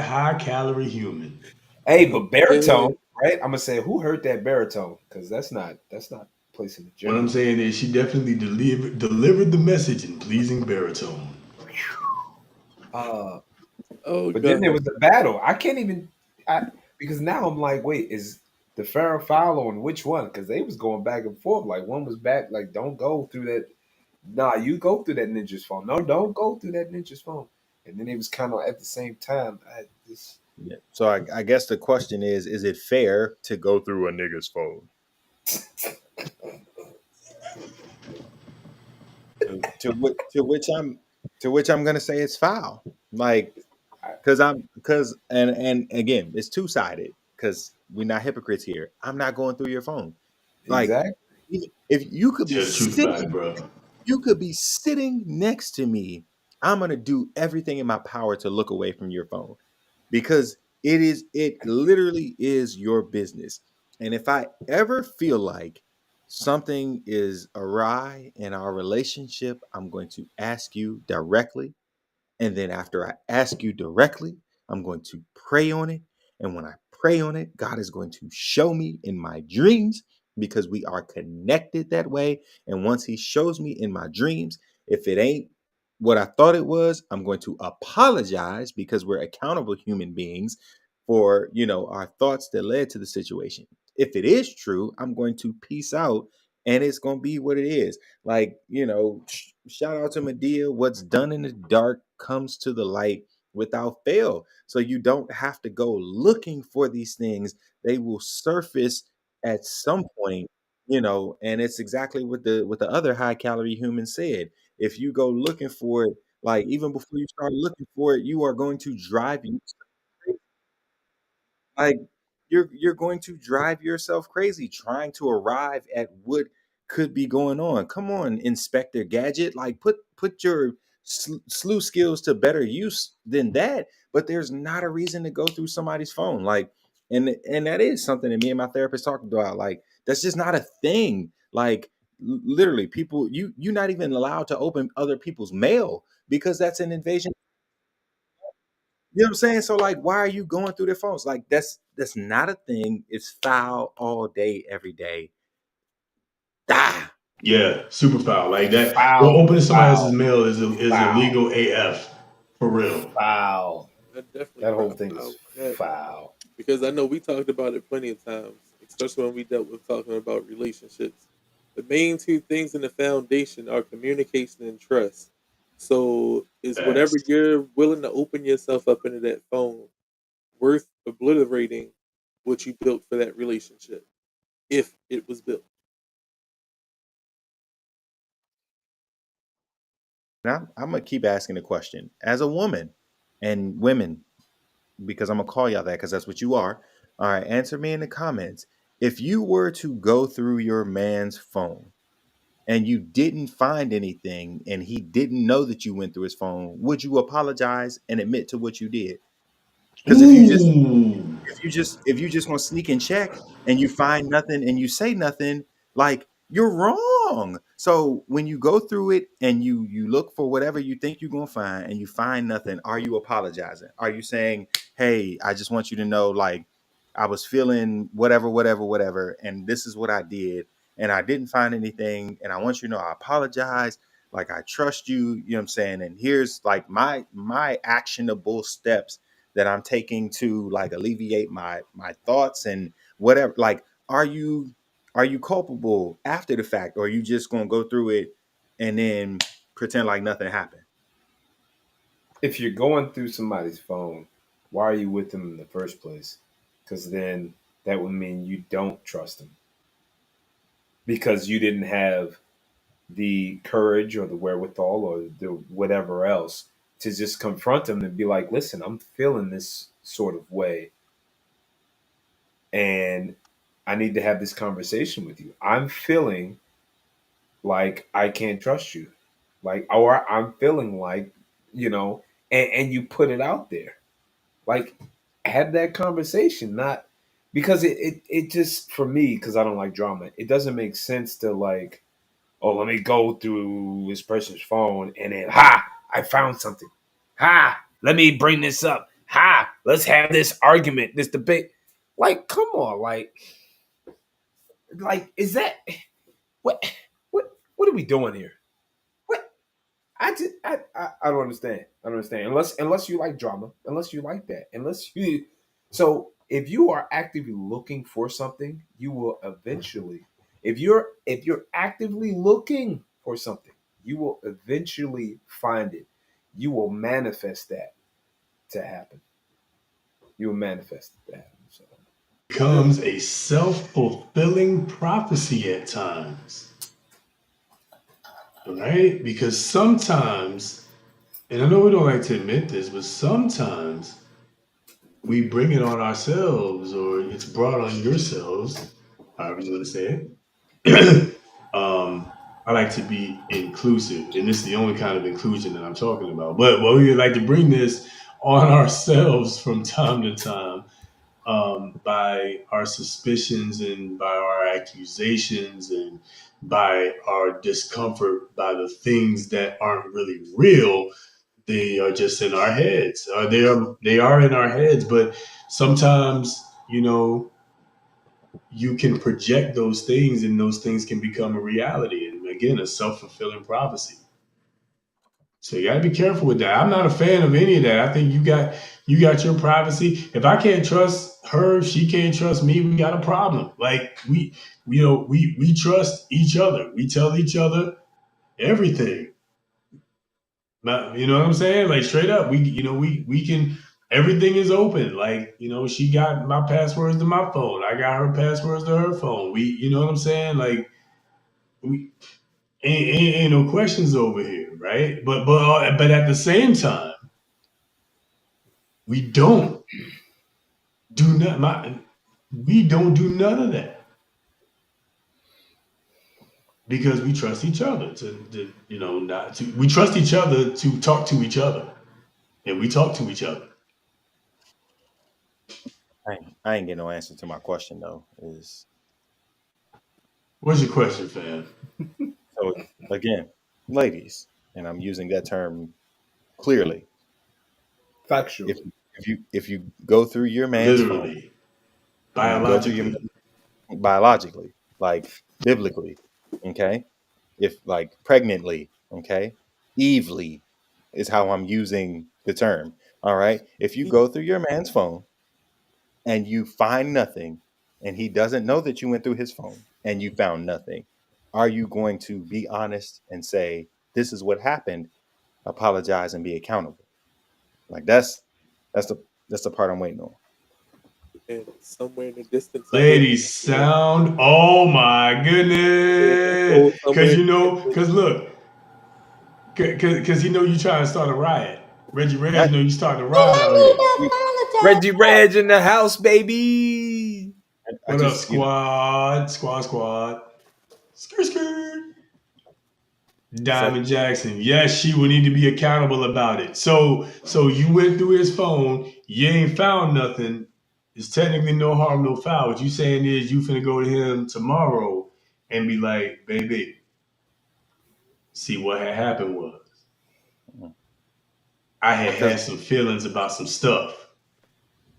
high calorie human? Hey, but baritone, right? I'm gonna say, who hurt that baritone? Because that's not placing the gender. What I'm saying is she definitely delivered the message in pleasing baritone. But then there was the battle. I can't even because now I'm like, wait, is the fair or foul on which one? Because they was going back and forth. Like, one was back, like, don't go through that. Nah, you go through that ninja's phone. No, don't go through that ninja's phone. And then it was kind of at the same time. Yeah. So I guess the question is it fair to go through a nigga's phone? to which I'm gonna say it's foul. Like, because and again, it's two-sided because we're not hypocrites here. I'm not going through your phone. Like, exactly. If you could be sitting next to me, I'm gonna do everything in my power to look away from your phone because it literally is your business. And if I ever feel like something is awry in our relationship, I'm going to ask you directly. And then after I ask you directly, I'm going to pray on it. And when I pray on it, God is going to show me in my dreams because we are connected that way. And once he shows me in my dreams, if it ain't what I thought it was, I'm going to apologize because we're accountable human beings for, our thoughts that led to the situation. If it is true, I'm going to peace out and it's going to be what it is. Like, shout out to Medea. What's done in the dark comes to the light without fail. So you don't have to go looking for these things. They will surface at some point, and it's exactly what the other high calorie human said. If you go looking for it, like even before you start looking for it, you are going to drive you crazy. Like you're going to drive yourself crazy trying to arrive at what could be going on. Come on, Inspector Gadget. Like put your slew skills to better use than that. But there's not a reason to go through somebody's phone. Like, and that is something that me and my therapist talked about. Like, that's just not a thing. Like literally people you're not even allowed to open other people's mail because that's an invasion. You know what I'm saying? So like, why are you going through their phones? Like that's not a thing. It's foul all day, every day. Ah, Yeah, super foul like that. Well, Foul, opening somebody else's foul, mail is foul, illegal AF for real. foul. I definitely That whole cry thing is foul for that foul. because I know we talked about it plenty of times, especially when we dealt with talking about relationships. The main two things in the foundation are communication and trust. So, is whatever Facts. you're willing to open yourself up into that phone worth obliterating what you built for that relationship if it was built? and I'm gonna keep asking the question as a woman and women because I'm gonna call y'all that because that's what you are. All right, answer me in the comments. If you were to go through your man's phone and you didn't find anything and he didn't know that you went through his phone, would you apologize and admit to what you did? Because Ooh. if you just want to sneak and check and you find nothing and you say nothing, like you're wrong. So when you go through it and you look for whatever you think you're gonna find and you find nothing, are you apologizing? Are you saying, hey, I just want you to know, like, I was feeling whatever, whatever, whatever, and this is what I did, and I didn't find anything, and I want you to know I apologize. Like I trust you, you know what I'm saying? And here's like my actionable steps that I'm taking to like alleviate my thoughts and whatever. Like, are you culpable after the fact, or are you just gonna go through it and then pretend like nothing happened? If you're going through somebody's phone, why are you with them in the first place? Because then that would mean you don't trust them because you didn't have the courage or the wherewithal or the whatever else to just confront them and be like, listen, I'm feeling this sort of way and I need to have this conversation with you. I'm feeling like I can't trust you. Like, or I'm feeling like, you know, and you put it out there. Like, have that conversation, not because it just for me, because I don't like drama, it doesn't make sense to like, oh, let me go through this person's phone and then I found something. Let me bring this up. Let's have this argument, this debate. Like, come on, like, is that what what are we doing here? What I just I don't understand. I don't understand. Unless you like drama, unless you like that, unless you so if you are actively looking for something, you will eventually if you're actively looking for something, you will eventually find it. You will manifest that to happen. You will manifest it to happen. So Becomes a self-fulfilling prophecy at times, right? Because sometimes, and I know we don't like to admit this, but sometimes we bring it on ourselves or it's brought on yourselves, however you want to say it. I like to be inclusive, and this is the only kind of inclusion that I'm talking about. But we like to bring this on ourselves from time to time, by our suspicions and by our accusations and by our discomfort by the things that aren't really real. They are just in our heads. They are in our heads, but sometimes you can project those things, and those things can become a reality. And again, a self fulfilling prophecy. So you got to be careful with that. I'm not a fan of any of that. I think you got your privacy. If I can't trust her, if she can't trust me, we got a problem. Like we trust each other. We tell each other everything. You know what I'm saying? Like straight up, we can. Everything is open. Like she got my passwords to my phone. I got her passwords to her phone. You know what I'm saying? Like we ain't no questions over here, right? But at the same time, we don't do not. We don't do none of that because we trust each other to not to. We trust each other to talk to each other, and we talk to each other. I ain't get no answer to my question though. Is What's your question, fam? again, ladies, and I'm using that term clearly. Factual. If you go through your man's phone Literally, and you go through your biologically. biologically, like biblically, okay? If like pregnantly, okay? Evely is how I'm using the term. All right. If you go through your man's phone and you find nothing and he doesn't know that you went through his phone and you found nothing, are you going to be honest and say, this is what happened, apologize and be accountable? Like that's the that's the part I'm waiting on. And somewhere in the distance, I hear Ladies sound, oh my goodness. somewhere Cause in you the know, distance. cause look, cause he know you trying to start a riot. Reggie Reg That know you starting a riot out here. Reggie Reg in the house, baby. I What up, just, squad? Squad. Skirt. it's like Diamond Jackson. Yes, she will need to be accountable about it. So you went through his phone, you ain't found nothing. It's technically no harm, no foul. What you saying is you finna go to him tomorrow and be like, baby, see what had happened was I had because had some feelings about some stuff.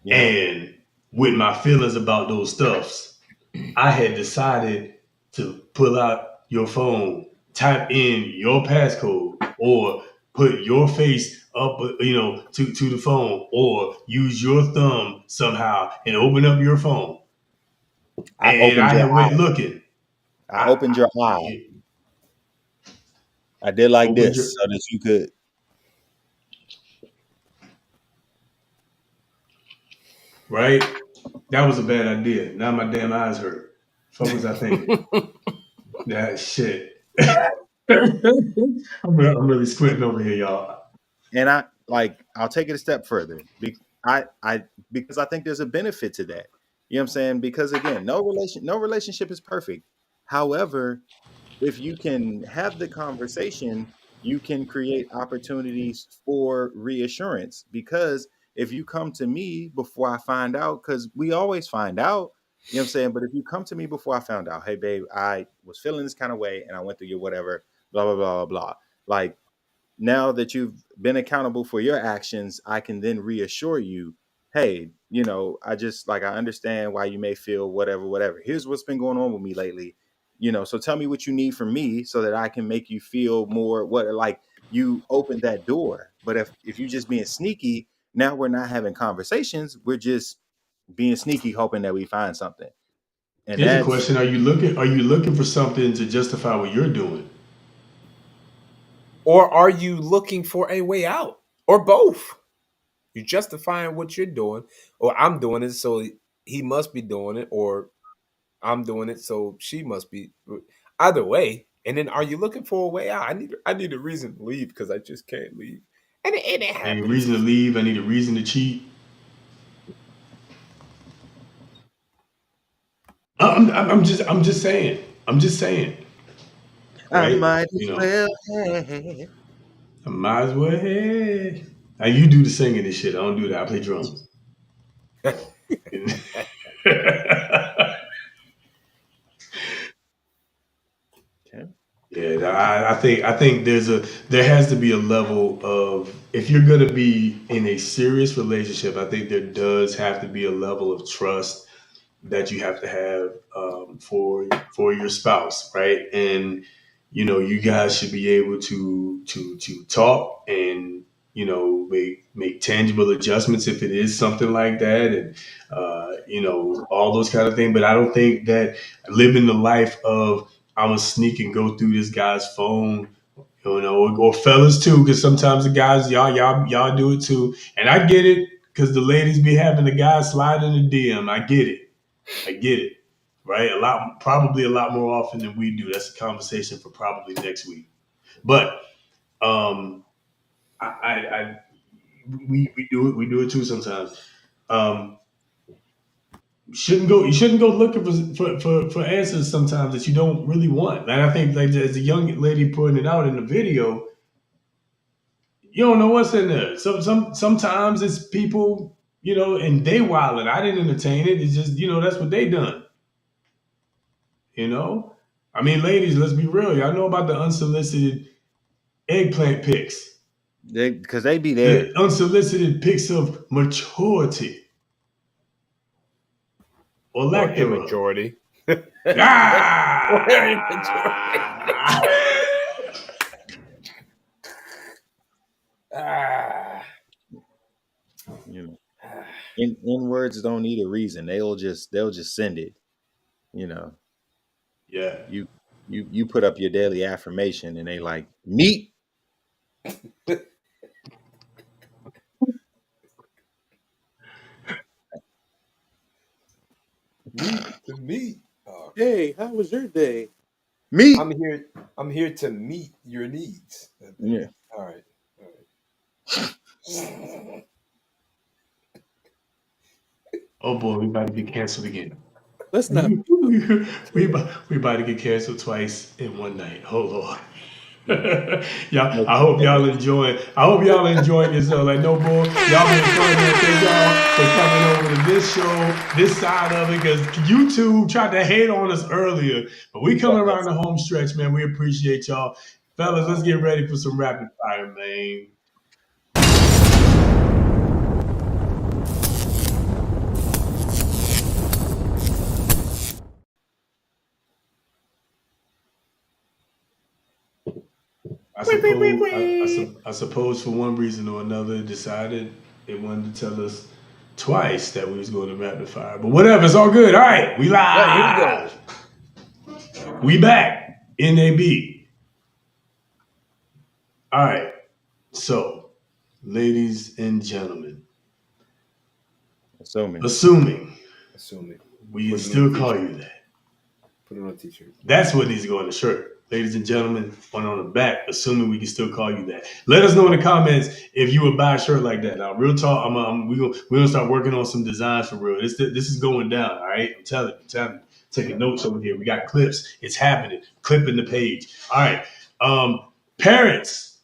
you know, And with my feelings about those stuffs, I had decided to pull out your phone, type in your passcode, or put your face up, to the phone, or use your thumb somehow and open up your phone. I And opened I your had went eye. looking. I I, opened your eye. you I did like opened your this so that you could. right. That was a bad idea. Now my damn eyes hurt. Fuck was I thinking? That shit. I'm really squinting over here, y'all. And I like I'll take it a step further. I because I think there's a benefit to that. You know what I'm saying? Because again, no relationship is perfect. However, if you can have the conversation, you can create opportunities for reassurance. Because if you come to me before I find out, because we always find out, you know what I'm saying? But if you come to me before I found out, hey babe, I was feeling this kind of way and I went through your whatever, blah blah blah blah blah. Like now that you've been accountable for your actions, I can then reassure you, hey, I just like I understand why you may feel whatever. Here's what's been going on with me lately. So tell me what you need from me so that I can make you feel more what like you open that door. But if you're just being sneaky, now we're not having conversations. We're just being sneaky, hoping that we find something. And Here's a that's question: Are you looking for something to justify what you're doing? Or are you looking for a way out? Or both? You're justifying what you're doing, or I'm doing it, so he must be doing it, or I'm doing it, so she must be. Either way, and then are you looking for a way out? I need a reason to leave because I just can't leave, and it I need a reason to happens. leave. I need a reason to cheat. I'm just saying. I'm just saying. I Right? might as well have. I might as well. Hey, now you do the singing and shit. I don't do that. I play drums. Okay. Yeah, I think there has to be a level of if you're gonna be in a serious relationship, I think there does have to be a level of trust that you have to have for your spouse, right? And you guys should be able to talk and make tangible adjustments if it is something like that, and all those kind of things. But I don't think that living the life of I'm gonna sneak and go through this guy's phone, or fellas too, because sometimes the guys y'all do it too, and I get it because the ladies be having the guys slide in the DM. I get it, right? Probably a lot more often than we do. That's a conversation for probably next week. But um, I we do it. We do it too sometimes. Um, you shouldn't go looking for answers sometimes that you don't really want. And I think like as the young lady putting it out in the video, you don't know what's in there. Sometimes it's people, and they wilding. I didn't entertain it. It's just that's what they done. You know. I mean, ladies, let's be real. Y'all know about the unsolicited eggplant pics, Because they be there. the unsolicited pics of maturity or Or lack thereof. immaturity. Ah! Or immaturity. Ah. You know, in words don't need a reason. They'll just send it. You know, Yeah. you put up your daily affirmation, and they like meat. Meet. Oh, Hey, how was your day? Meat. I'm here to meet your needs. Yeah. All right. Oh boy, we about to get canceled again. Let's not. we about to get canceled twice in one night. Oh Lord. Y'all, I hope y'all enjoying. I hope y'all enjoying yourself. Like no bull, y'all been fun, man. Thank y'all for coming over to this show, this side of it, because YouTube tried to hate on us earlier, but we coming around the home stretch, man. We appreciate y'all, fellas. Let's get ready for some rapid fire, man. I suppose for one reason or another, it decided it wanted to tell us twice that we was going to rapid fire. But whatever, it's all good. All right, we live. Yeah, here We back. NAB. All right. So, ladies and gentlemen, assuming we can still call you that. Put it on a t-shirt. That's what needs to go on the shirt. Ladies and gentlemen, on the back, assuming we can still call you that. Let us know in the comments if you would buy a shirt like that. Now, real talk, we're gonna start working on some designs for real. This is going down, all right? I'm telling you. Taking notes over here. We got clips. It's happening. Clipping the page. All right. Parents.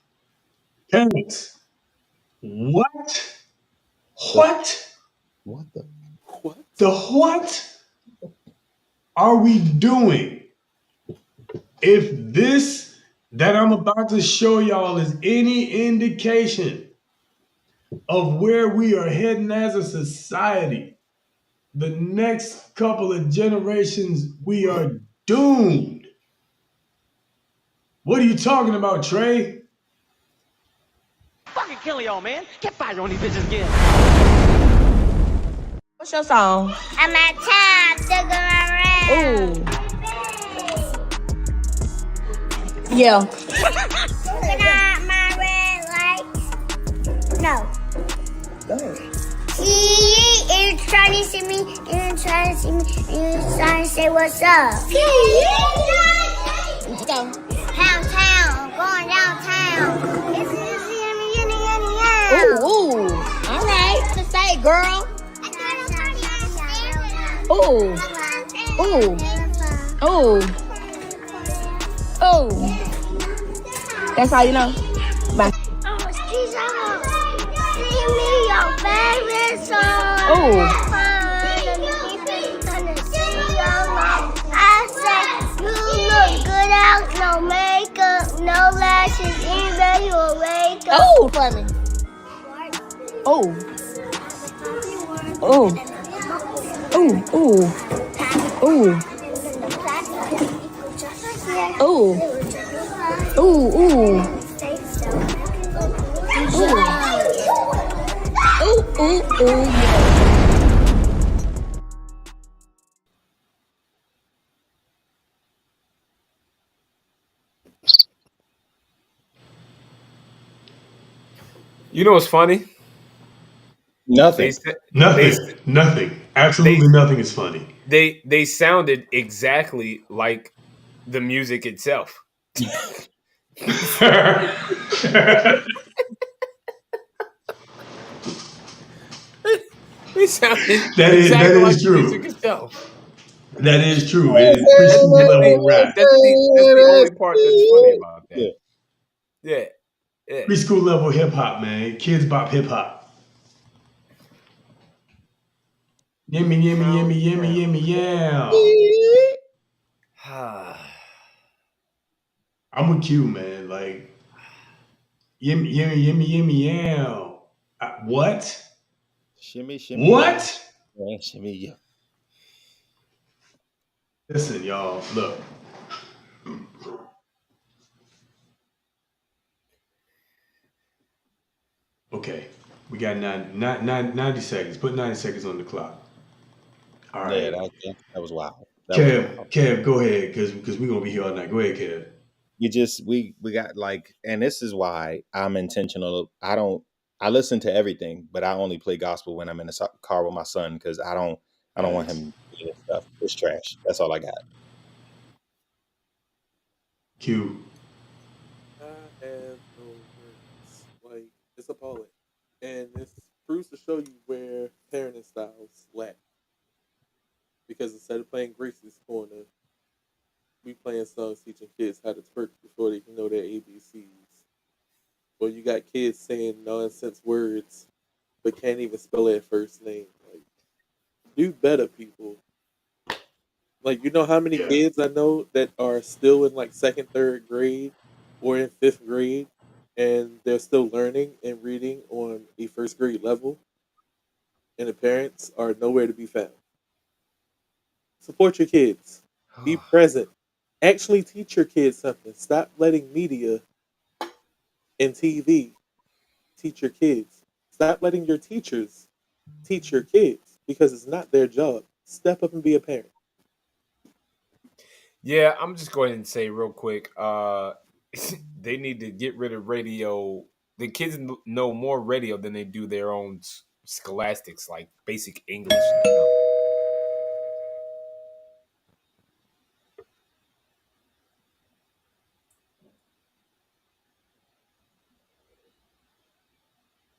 What are we doing? If this that I'm about to show y'all is any indication of where we are heading as a society, the next couple of generations, we are doomed. What are you talking about, Trey? Fucking kill y'all, man. Get fired on these bitches again. What's your song? I'm at town, still around. Ooh. Yeah. Looking at my red lights. No. Go ahead. You're trying to see me, you're trying to see me, you're trying to say what's up. Let's go. Downtown, going downtown. Ooh. All right. Just say it, girl. Ooh. That's all you know? Bye. Sing me your favorite song. I said, you look good out, no makeup, no lashes, even your makeup. Oh, funny. Oh. You know what's funny? Nothing. Nothing. Absolutely nothing is funny. They sounded exactly like the music itself. They sounded that is like the true. music itself. That is true. It is preschool level rap. That's the only part that's funny about that. Yeah. Preschool level hip hop, man. Kids bop hip hop. Yimmy, yimmy, yimmy, yimmy, yimmy, yeah. I'm with Q, man. Like, yimmy, yimmy, yimmy, yimmy, yam. What? Shimmy, shimmy, yeah. What? Yeah, shimmy, yeah. Listen, y'all. Look. Okay. We got 90 seconds. Put 90 seconds on the clock. All Yeah, right. that was wild. That was wild. Kev, go ahead, because we're gonna be here all night. Go ahead, Kev. We got like, and this is why I'm intentional. I listen to everything, but I only play gospel when I'm in the car with my son because I don't want Thanks. him doing this stuff. It's trash. That's all I got. Q. I have no words. Like, it's appalling. And this proves to show you where parenting styles lack. Because instead of playing Gracie's Corner, we playing songs teaching kids how to twerk before they can know their ABCs. Or you got kids saying nonsense words but can't even spell their first name. Like, do better, people. Like, you know how many Yeah. kids I know that are still in like second, third grade or in fifth grade and they're still learning and reading on a first grade level and the parents are nowhere to be found. Support your kids. Be present. Actually teach your kids something. Stop letting media and TV teach your kids. Stop letting your teachers teach your kids because it's not their job. Step up and be a parent. Yeah, I'm just going and say real quick. They need to get rid of radio. The kids know more radio than they do their own scholastics, like basic English.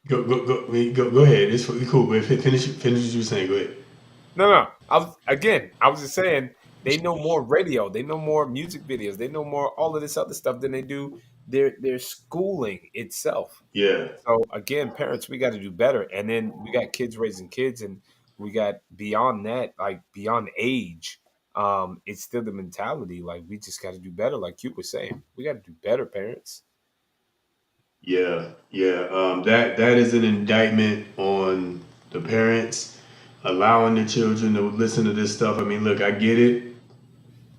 Go ahead. It's cool, but finish what you were saying. Go ahead. No. I was just saying they know more radio. They know more music videos. They know more all of this other stuff than they do their schooling itself. Yeah. So again, parents, we got to do better. And then we got kids raising kids, and we got beyond that, like beyond age. It's still the mentality. Like we just got to do better. Like you were saying, we got to do better, parents. Yeah. That is an indictment on the parents allowing the children to listen to this stuff. I mean, look, I get it,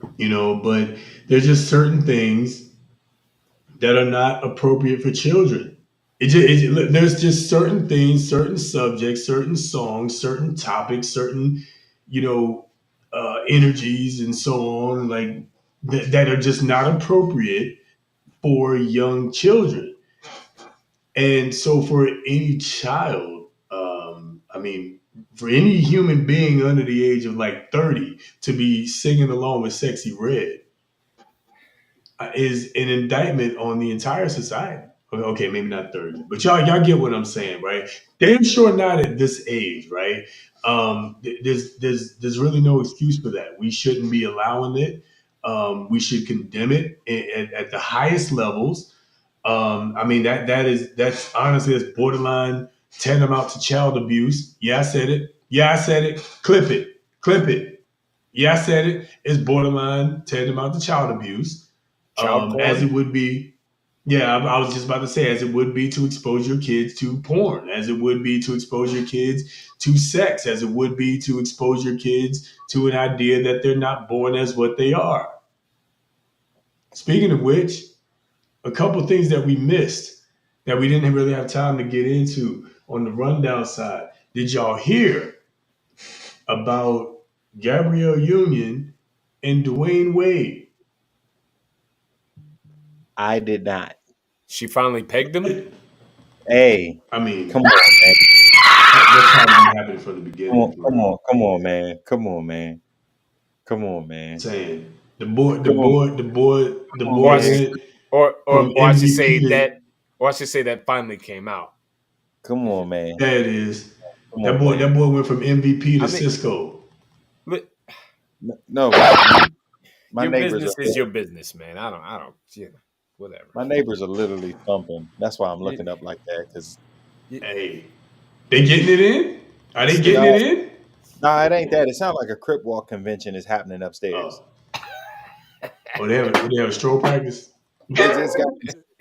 but there's just certain things that are not appropriate for children. Look, there's just certain things, certain subjects, certain songs, certain topics, certain, you know, energies and so on, like that are just not appropriate for young children. And so, for any child, I mean, for any human being under the age of like 30 to be singing along with Sexy Red is an indictment on the entire society. Okay, maybe not 30, but y'all get what I'm saying, right? Damn sure not at this age, right? There's really no excuse for that. We shouldn't be allowing it. We should condemn it at the highest levels. I mean that's honestly that's borderline tantamount to child abuse. Yeah, I said it. Yeah, I said it. Clip it. Clip it. Yeah, I said it. It's borderline tantamount to child abuse, Child as it porn. would be. Yeah, I was just about to say, as it would be to expose your kids to porn, as it would be to expose your kids to sex, as it would be to expose your kids to an idea that they're not born as what they are. Speaking of which, a couple things that we missed that we didn't really have time to get into on the rundown side. Did y'all hear about Gabrielle Union and Dwayne Wade? I did not. She finally pegged him. Hey, I mean, come on, man. that probably happened from the beginning. Come on, man. Come on, man. Come on, man. Saying Come on, the come on, Or I boy should, man. went or from or I should MVP say to that finally came out. Come on, man. that is Come on, that man. boy went from MVP to I mean, Cisco. but No, my your neighbors business are is your business, man. I don't, whatever. my neighbors are literally thumping. That's why I'm You- looking up like that because you- Hey, they getting it in? Are they Stick, getting it in? no, it ain't that. It sounds like a Crip Walk convention is happening upstairs. Oh, they have a stroll practice. It's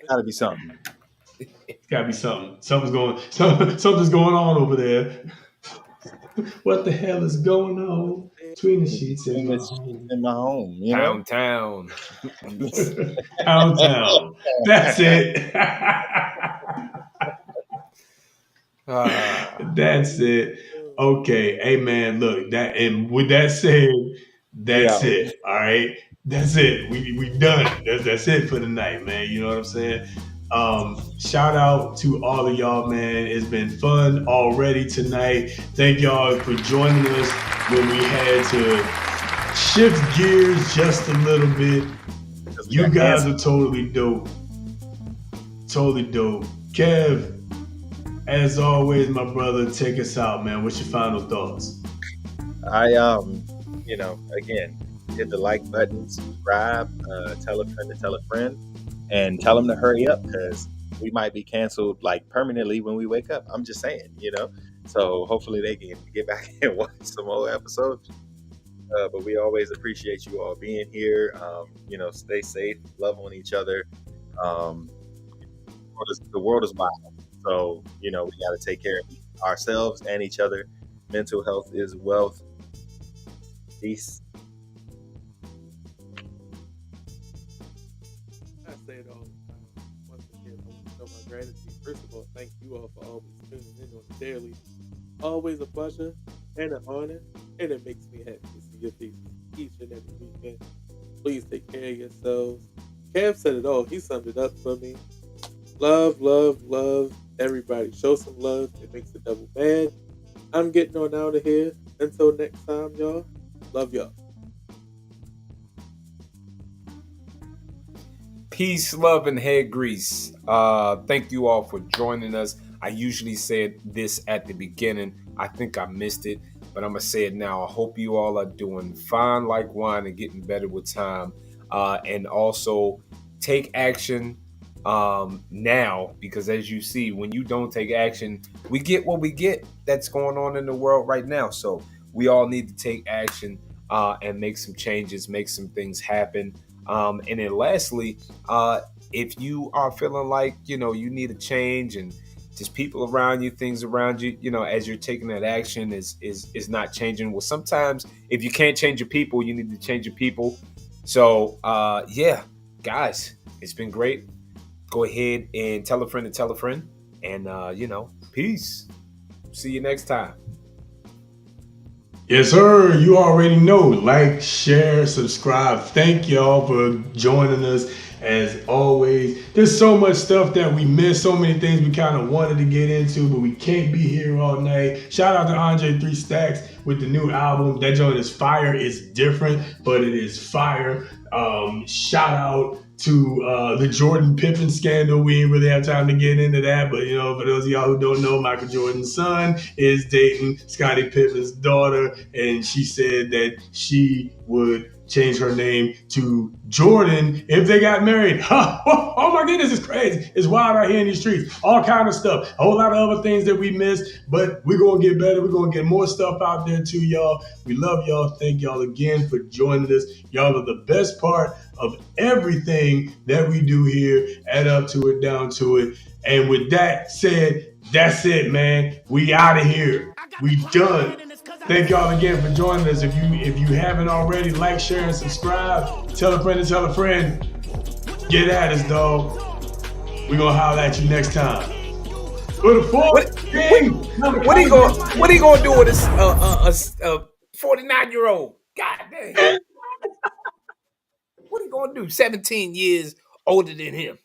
gotta be something. It's gotta be something. Something's going on over there. What the hell is going on between the sheets in my home? In my home, you know? Town. Town. That's it. That's it. Okay. Hey man, look, and with that said, that's it. All right. That's it. We done. That's it for the night, man. You know what I'm saying? Shout out to all of y'all, man. It's been fun already tonight. Thank y'all for joining us when we had to shift gears just a little bit. You guys are totally dope. Totally dope. Kev, as always, my brother, take us out, man. What's your final thoughts? Again, hit the like button, subscribe, tell a friend to tell a friend, and tell them to hurry up because we might be canceled like permanently when we wake up. I'm just saying, So hopefully they can get back and watch some more episodes. But we always appreciate you all being here. Stay safe, love on each other. The world is wild. So, we got to take care of ourselves and each other. Mental health is wealth. Peace. I say it all the time. Once again, I want to show my gratitude. First of all, thank you all for always tuning in on the daily. Always a pleasure and an honor, and it makes me happy to see your faces each and every weekend. Please take care of yourselves. Kev said it all. He summed it up for me. Love, love, love. Everybody, show some love. It makes the devil mad. I'm getting on out of here. Until next time, y'all. Love y'all. Peace, love, and head grease. Thank you all for joining us. I usually said this at the beginning. I think I missed it, but I'm going to say it now. I hope you all are doing fine like wine and getting better with time. And also take action now, because as you see, when you don't take action, we get what we get that's going on in the world right now. So we all need to take action and make some changes, make some things happen. And then lastly, if you are feeling like, you need a change and just people around you, things around you, as you're taking that action is not changing. Well, sometimes if you can't change your people, you need to change your people. So, guys, it's been great. Go ahead and tell a friend to tell a friend. And, peace. See you next time. Yes, sir. You already know. Like, share, subscribe. Thank y'all for joining us. As always, there's so much stuff that we missed, so many things we kind of wanted to get into, but we can't be here all night. Shout out to Andre 3 Stacks with the new album. That joint is fire. It's different, but it is fire. Shout out to the Jordan Pippen scandal. We ain't really have time to get into that, but for those of y'all who don't know, Michael Jordan's son is dating Scottie Pippen's daughter, and she said that she would change her name to Jordan if they got married. Oh my goodness, it's crazy. It's wild out here in these streets. All kind of stuff. A whole lot of other things that we missed, but we're going to get better. We're going to get more stuff out there too, y'all. We love y'all. Thank y'all again for joining us. Y'all are the best part of everything that we do here at Up to It, Down to It. And with that said, that's it, man. We out of here. We done. Thank y'all again for joining us. If you haven't already, like, share, and subscribe. Tell a friend to tell a friend. Get at us, dog. We're gonna holler at you next time. For the fourth thing. What are you gonna do with this 49-year-old? God damn. What are you gonna do? 17 years older than him.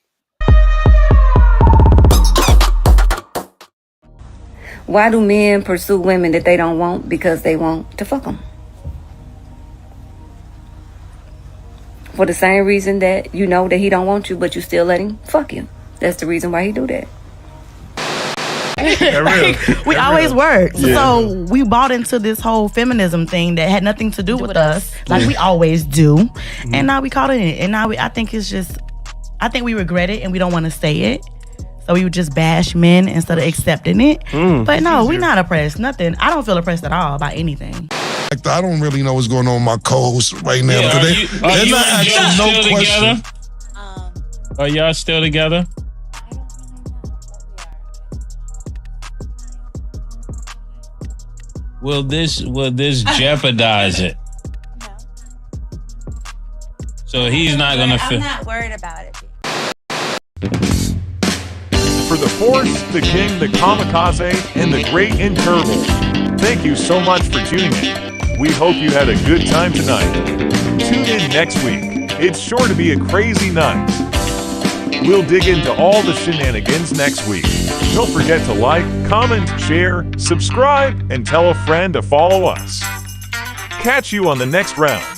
Why do men pursue women that they don't want? Because they want to fuck them. For the same reason that you know that he don't want you, but you still let him fuck you. That's the reason why he do that. We always worked. Yeah. So we bought into this whole feminism thing that had nothing to do with us. Like we always do. Mm-hmm. And now we caught in it. And now I think we regret it and we don't want to say it. So we would just bash men instead of accepting it. But no, we're not oppressed. Nothing. I don't feel oppressed at all by anything. I don't really know what's going on with my co-host right now. Yeah, are you and Joe still together? Are y'all still together? Will this jeopardize it? No. So he's not gonna I'm not worried about it. For the Force, the King, the Kamikaze, and the Great Interval, thank you so much for tuning in. We hope you had a good time tonight. Tune in next week. It's sure to be a crazy night. We'll dig into all the shenanigans next week. Don't forget to like, comment, share, subscribe, and tell a friend to follow us. Catch you on the next round.